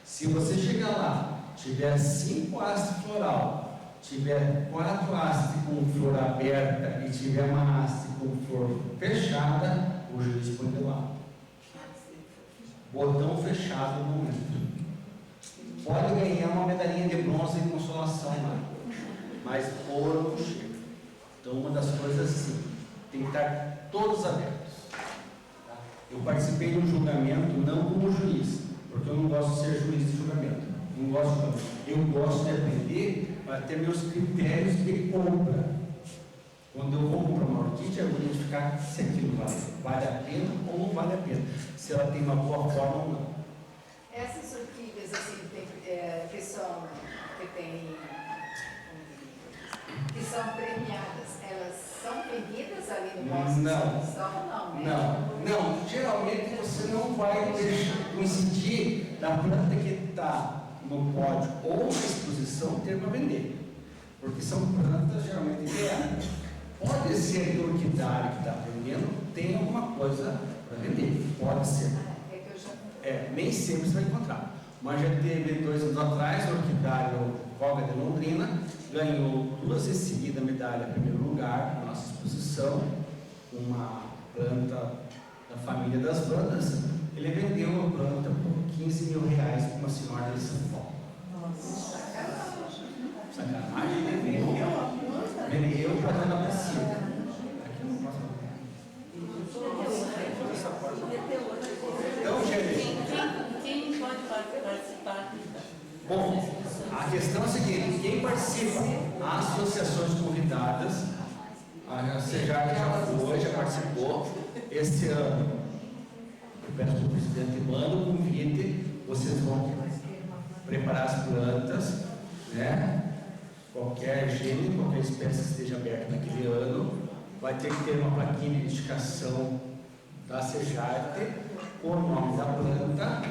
Se você chegar lá, tiver 5 hastes floral tiver 4 hastes com flor aberta e tiver uma haste com flor fechada, o juiz põe de lado. Botão fechado no momento. Pode ganhar uma medalhinha de bronze de consolação lá, mas ouro não chega. Então, uma das coisas assim, tem que estar todos abertos. Tá? Eu participei de um julgamento, não como juiz, porque eu não gosto de ser juiz de julgamento. Não gosto de julgamento. Eu gosto de aprender para ter meus critérios de compra. Quando eu vou comprar uma orquídea, eu vou identificar se aquilo vale a pena ou não vale a pena. Se ela tem uma boa forma ou não. Essas orquídeas assim, que são premiadas, elas são vendidas ali no Mostra Não. Exposição ou não? Não. Geralmente você não vai coincidir da planta que está no pódio ou na exposição ter para vender. Porque são plantas geralmente ideais. Pode ser que o orquidário que está vendendo tem alguma coisa para vender. Pode ser. Nem sempre você vai encontrar. Mas já teve 2 anos atrás, o orquidário Voga de Londrina ganhou 2 vezes seguida a medalha em primeiro lugar na nossa exposição, uma planta da família das bandas. Ele vendeu a planta por 15 mil reais para uma senhora de São Paulo. Nossa, Sacanagem, ele vendeu para a dona Priscila. Aqui não posso falar. Então, gente, quem pode participar? Bom, a questão é a seguinte: quem participa? Associações convidadas, a CEJAC já participou. Esse ano, eu peço para o presidente manda um convite, vocês vão preparar as plantas, né? Qualquer gênero, qualquer espécie que esteja aberta naquele ano, vai ter que ter uma plaquinha de identificação da CEJAC, com o nome da planta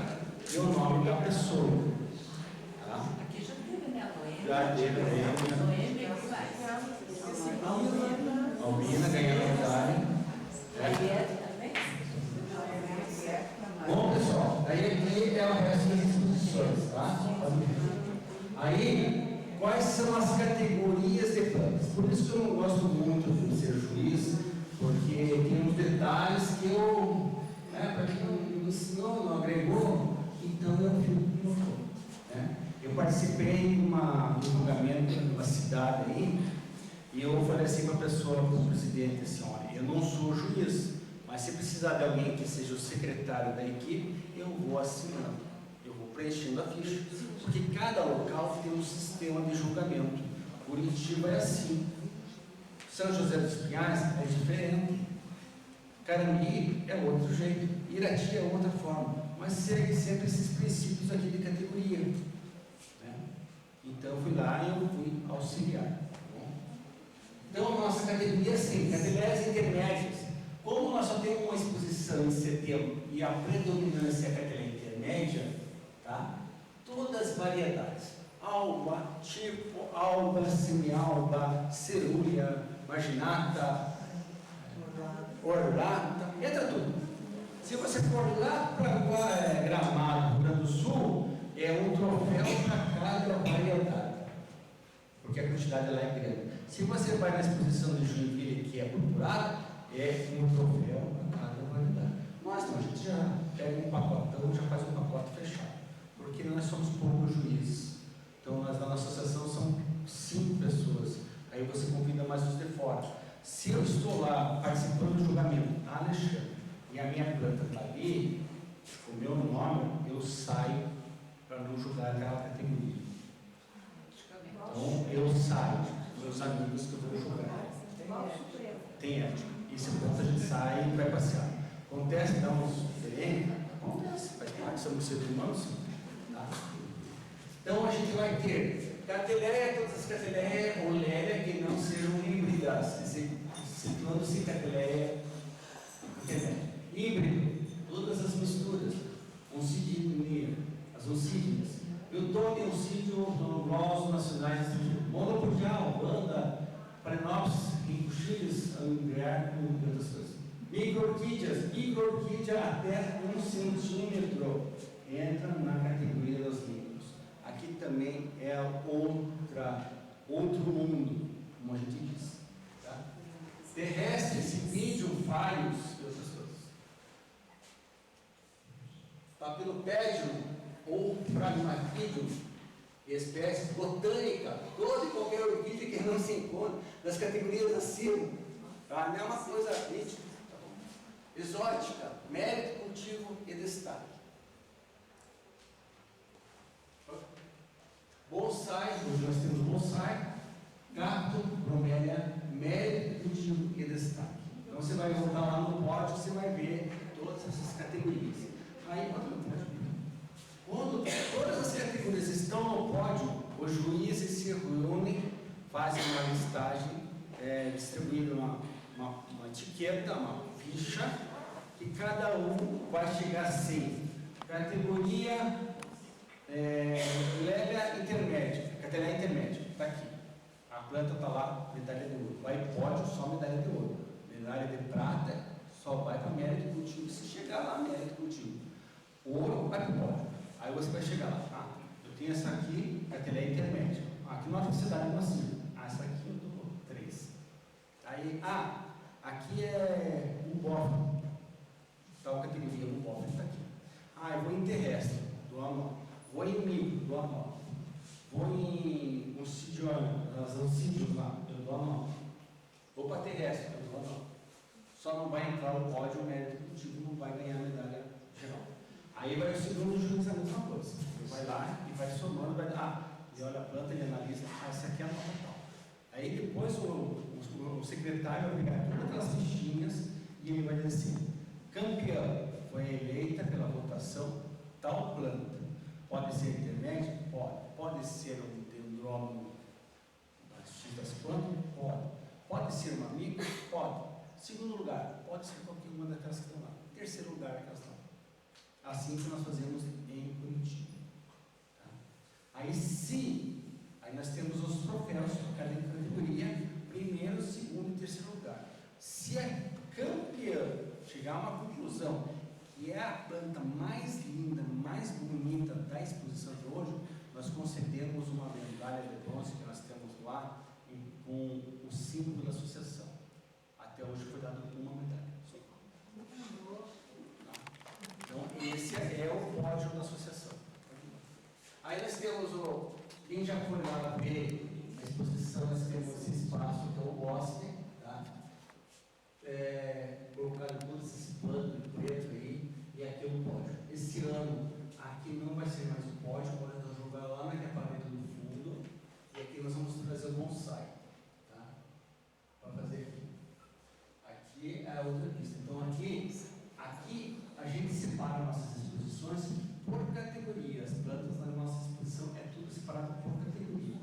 e o nome da pessoa. Tá? Aqui já teve, né? Já teve, Noêmia, a Albina ganhando a medalha. também? Bom, pessoal, aí é o resto das exposições, tá? Aí, quais são as categorias de plantas? Por isso que eu não gosto muito de ser juiz, porque tem uns detalhes que eu, para quem não me ensinou, não agregou, então eu fico muito. Eu participei de um julgamento numa cidade aí, e eu falei assim para a pessoa, para o presidente, assim: olha, eu não sou juiz, mas se precisar de alguém que seja o secretário da equipe, eu vou assinando, eu vou preenchendo a ficha, porque cada local tem um sistema de julgamento. Curitiba é assim, São José dos Pinhais é diferente, Carambi é outro jeito, Irati é outra forma, mas segue sempre esses princípios aqui de categoria. Né? Então eu fui lá e eu fui auxiliar. Tá bom? Então a nossa categoria é assim, categorias intermédias. Como nós só temos uma exposição em setembro e a predominância é a categoria intermédia, tá? Todas as variedades, alba, tipo, alba, semi-alba, cerúlea, marginata, orlata, entra tudo. Se você for lá para Gramado, Rio Grande do Sul, é um troféu para cada variedade, porque a quantidade lá é grande. Se você vai na exposição de Joinville, que é purpurada, é um troféu para cada variedade. Nós não, a gente já pega um pacotão, já faz um pacote fechado, porque nós somos poucos juízes. Então, nós na nossa associação são 5 pessoas, aí você convida mais os de fora. Se eu estou lá participando do julgamento, Alexandre, e a minha planta está ali, o meu nome, eu saio para não julgar aquela categoria. Então, eu saio, meus amigos que eu vou julgar. Tem ética. Esse ponto a gente sai e vai passear. Acontece, dá uns diferentes? Acontece, faz parte, somos seres humanos. Tá? Então a gente vai ter cateleia, todas as cateleia ou lélia que não sejam híbridas, situando-se cateleia híbrido, todas as misturas, oncidinia, as oncídias, Eutônia, oncídio, glóbulos nacionais, monopundial, banda, parenópsis, ricochiles, angriar, e outras coisas. Micro-orquídea até 1 centímetro entra na categoria dos micros. Aqui também é outra outro mundo, como a gente diz. Tá? Terrestres, medium, falhos e outras coisas. Papilopédium ou Phragmatidium, espécie botânica, toda e qualquer orquídea que não se encontra das categorias acima. Tá? Não é uma coisa crítica. Tá bom? Exótica, mérito, cultivo e destaque. Bonsai, hoje nós temos bonsai, cacto, bromélia, mérito, cultivo e destaque. Então você vai voltar lá no pódio, você vai ver todas essas categorias. Aí, quando todas as categorias estão no pódio, os juízes se reúnem, fazem uma listagem, distribuindo uma etiqueta, uma ficha, que cada um vai chegar assim. Categoria Lélia intermédia, categoria intermédia, está aqui. A planta está lá, medalha de ouro. Vai pódio, só medalha de ouro. Medalha de prata, só vai para mérito cultivo. Se chegar lá, mérito cultivo. Ouro, vai para o pódio. Aí você vai chegar lá. Eu tenho essa aqui, categoria intermédia. Aqui não é cidade não assim. Essa aqui eu dou 3. Aí, aqui é um bofo. Tal categoria, um bofo está aqui. Eu vou em terrestre, dou a 9. Vou em milho, dou a 9. Vou em obsidiana, as obsídios lá, eu dou a 9. Vou para terrestre, eu dou a 9. Só não vai entrar no pódio, o mérito cultivo não vai ganhar a medalha geral. Aí vai o segundo juiz, a mesma coisa. Ele vai lá e vai somando, vai dar. Ele olha a planta, ele analisa, essa aqui é a nota tal. Aí depois o secretário vai pegar todas aquelas fichinhas e ele vai dizer assim: campeã foi eleita pela votação tal planta. Pode ser intermédio? Pode. Pode ser um dendrómino X das plantas? Pode. Pode ser uma amiga? Pode. Segundo lugar, pode ser qualquer uma daquelas que estão lá. Terceiro lugar, aquelas estão. Assim que nós fazemos em Curitiba. Tá? Aí nós temos os troféus para cada categoria, primeiro, segundo e terceiro lugar. Se a campeã chegar a uma conclusão que é a planta mais linda, mais bonita da exposição de hoje, nós concedemos uma medalha de bronze que nós temos lá com o símbolo da associação. Até hoje foi dado uma medalha. Então esse é o pódio da associação. Aí nós temos quem já foi lá ver a exposição, nós temos esse espaço que é o bosque, tá? Colocaram todos esses planos de preto aí, e aqui é o pódio. Esse ano, aqui não vai ser mais o pódio, o pódio nós vamos jogar lá naquela parede do fundo, e aqui nós vamos trazer o bonsai, tá? Para fazer aqui. Aqui é a outra pista. Então aqui a gente separa nossas exposições por categoria. As plantas na nossa exposição é tudo separado por categoria.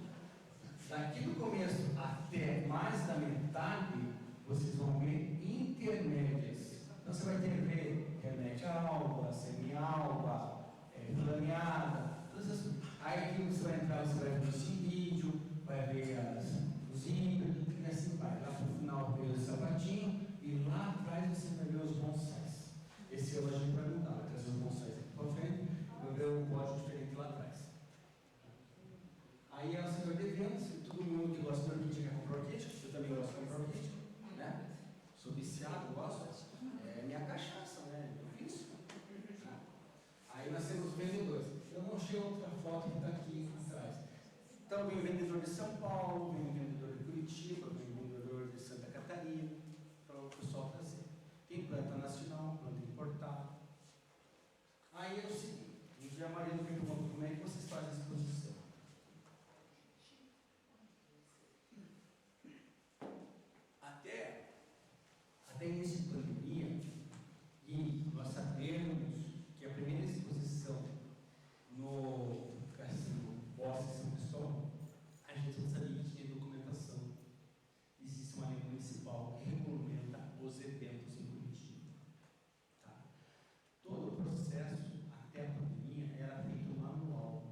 Daqui do começo até mais da metade, vocês vão ver intermédias. Então você vai ter que ver internet alba, semi-alba, flameada, todas essas. Aí aqui você vai entrar, você vai ver o cirídeo, vai ver os híbridos, e assim vai. Lá para o final vai ver o sapatinho, e lá atrás você vai ver os bonsais. Esse ano a gente vai mudar, vai trazer os bonsais aqui para frente, vai ver um código diferente lá atrás. Aí você vai devendo, se todo mundo que gosta de orquídea quer comprar orquídea, eu também gosto de comprar orquídea, né? Sou viciado, gosto, é minha cachaça, né? Eu fiz. Né? Aí nós temos vendedores. Eu não achei outra foto que está aqui atrás. Então vem o vendedor de São Paulo, vem o vendedor de Curitiba, vem o vendedor de Santa Catarina, para o pessoal trazer. Tem planta nacional, planta importada. Aí é o seguinte, a Maria me perguntou como é que vocês fazem a exposição. Até início de pandemia, e nós sabemos que a primeira exposição no Bosque São Cristóvão, a gente não sabia que tinha documentação. Existe uma lei municipal que regulamenta os eventos em Curitiba. Tá? Todo o processo, até a pandemia, era feito manual.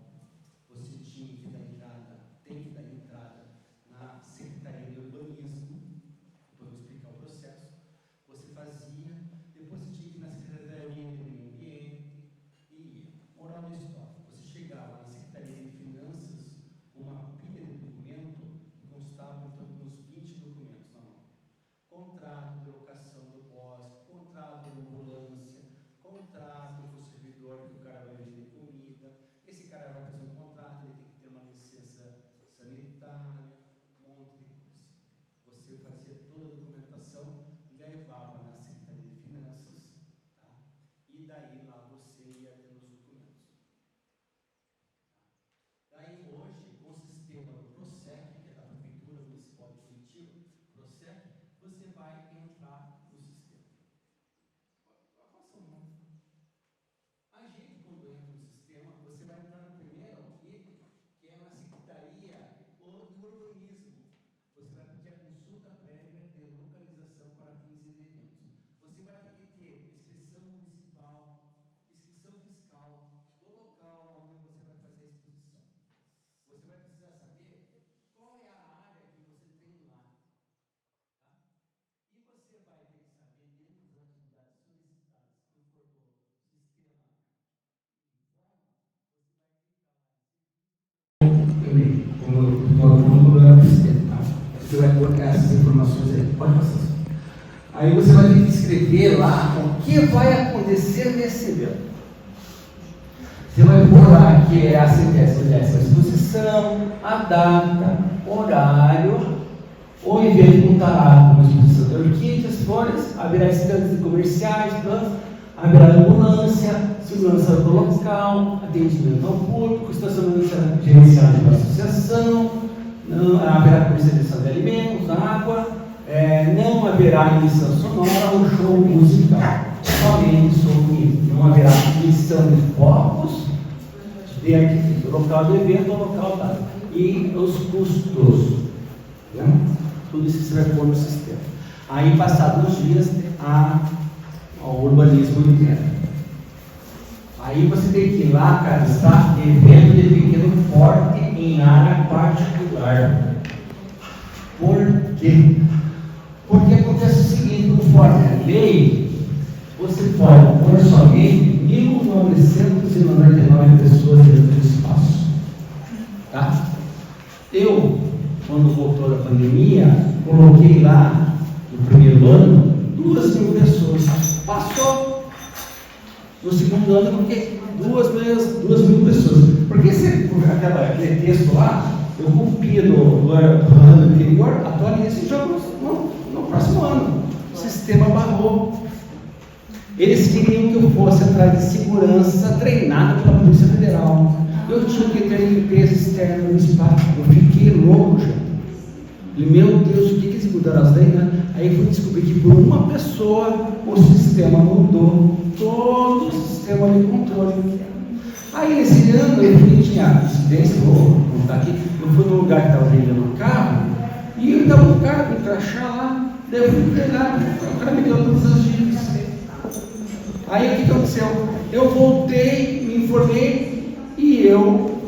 Aí você vai ter que escrever lá o que vai acontecer nesse evento. Você vai pôr lá que é a exposição, a data, horário, o evento contará com a exposição de orquídeas, flores, haverá estandes comerciais, planos, haverá ambulância, segurança do local, atendimento ao público, estacionamento gerenciado pela associação, não haverá comercialização de alimentos, água, não haverá emissão sonora ou show musical, somente som isso. Não haverá emissão de focos de artifício, o local do evento ou local dado. E os custos, né? Tudo isso você vai pôr no sistema. Aí, passados uns dias, ao urbanismo interno. Aí você tem que ir lá cadastrar evento de pequeno porte em área particular. Por quê? Porque acontece o seguinte, conforme a lei, você pode pôr somente 1.999 pessoas dentro do espaço. Tá? Eu, quando voltou a pandemia, coloquei lá, no primeiro ano, 2.000 pessoas. Passou no segundo ano, porque 2.000 pessoas. Porque aquele texto lá, eu copio do ano anterior, atualizo e jogo no próximo ano. O sistema barrou. Eles queriam que eu fosse atrás de segurança treinado pela Polícia Federal. Eu tinha que ter limpeza externa no espaço. Eu fiquei louco já. E, meu Deus, o que eles mudaram as leis, né? Aí fui descobrir que por uma pessoa o sistema mudou. Todo o sistema de controle. Aí nesse ano eu tinha incidência, vou contar aqui, eu fui no lugar que estava vendendo o carro, e eu estava no carro, com crachá lá, daí eu fui pegar, o cara me deu todas as dicas. Aí o que aconteceu? Eu voltei, me informei, e eu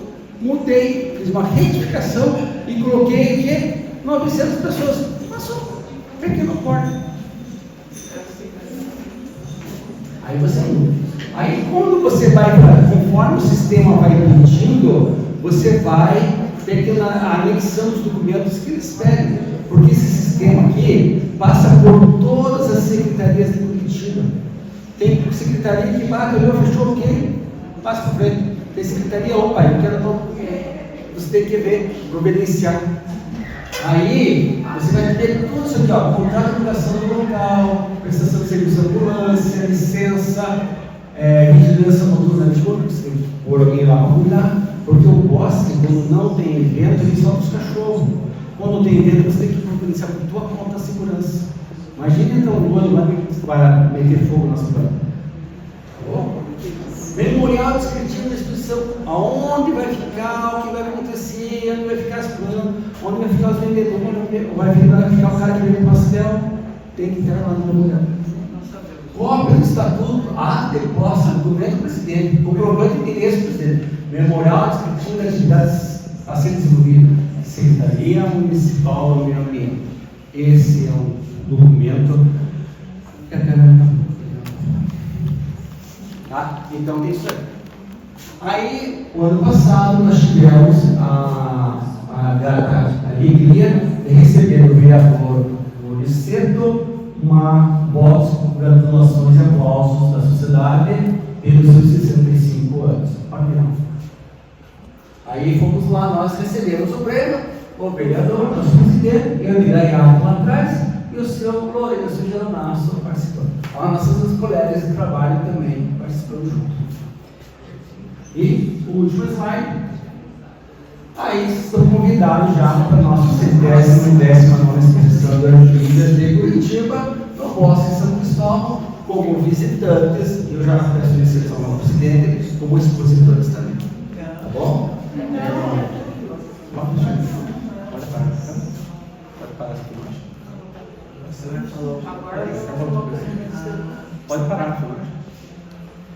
mudei, fiz uma retificação, e coloquei o quê? 900 pessoas. Passou, pequeno porte. Aí você muda. Aí quando você vai, conforme o sistema vai pedindo, você vai pegando a anexão dos documentos que eles pedem. Porque esse sistema aqui passa por todas as secretarias de Curitiba. Tem secretaria que bate, olhou, fechou, ok, passa para frente. Tem secretaria, opa, eu quero todo. Você tem que ver, providenciar. Aí você vai ter tudo isso aqui, ó, contrato de obrigação do local, prestação de serviço de ambulância, licença, vigilância noturna de jogo, você tem que pôr alguém lá para cuidar, porque o bosque, quando não tem evento, ele solta os cachorros. Quando tem evento, você tem que providenciar por tua conta a segurança. Imagina então o ano lá que vai meter fogo na cidade. Memorial descritivo da instituição, aonde vai ficar, o que vai acontecer, onde vai ficar as plantas, onde vai ficar os vendedores, onde vai ficar o cara que vende pastel, tem que entrar lá no memorial. Cópia do estatuto, ato de posse, documento do presidente, comprovante de endereço do presidente, memorial descritivo das atividades a ser desenvolvido, Secretaria Municipal do Meio Ambiente. Esse é um documento que tá? Então tem isso aí. Aí, o ano passado, nós tivemos a alegria de receber do vereador Moriceto uma votos com gratulações e aplausos da sociedade pelos seus 65 anos. Aí fomos lá, nós recebemos o prêmio, o vereador, nosso presidente, eu de Gaiato lá atrás, e o seu Lourenço, o seu Geronasso participando. As nossas colegas de trabalho também participando junto. E o último slide. Aí estão convidados já para a nossa 119ª exposição das Orquídeas de Curitiba, no Bosque São Cristóvão, como visitantes. Eu já peço licença ao presidente, como expositores também. Tá bom? Pode parar aqui. Pode parar, por favor.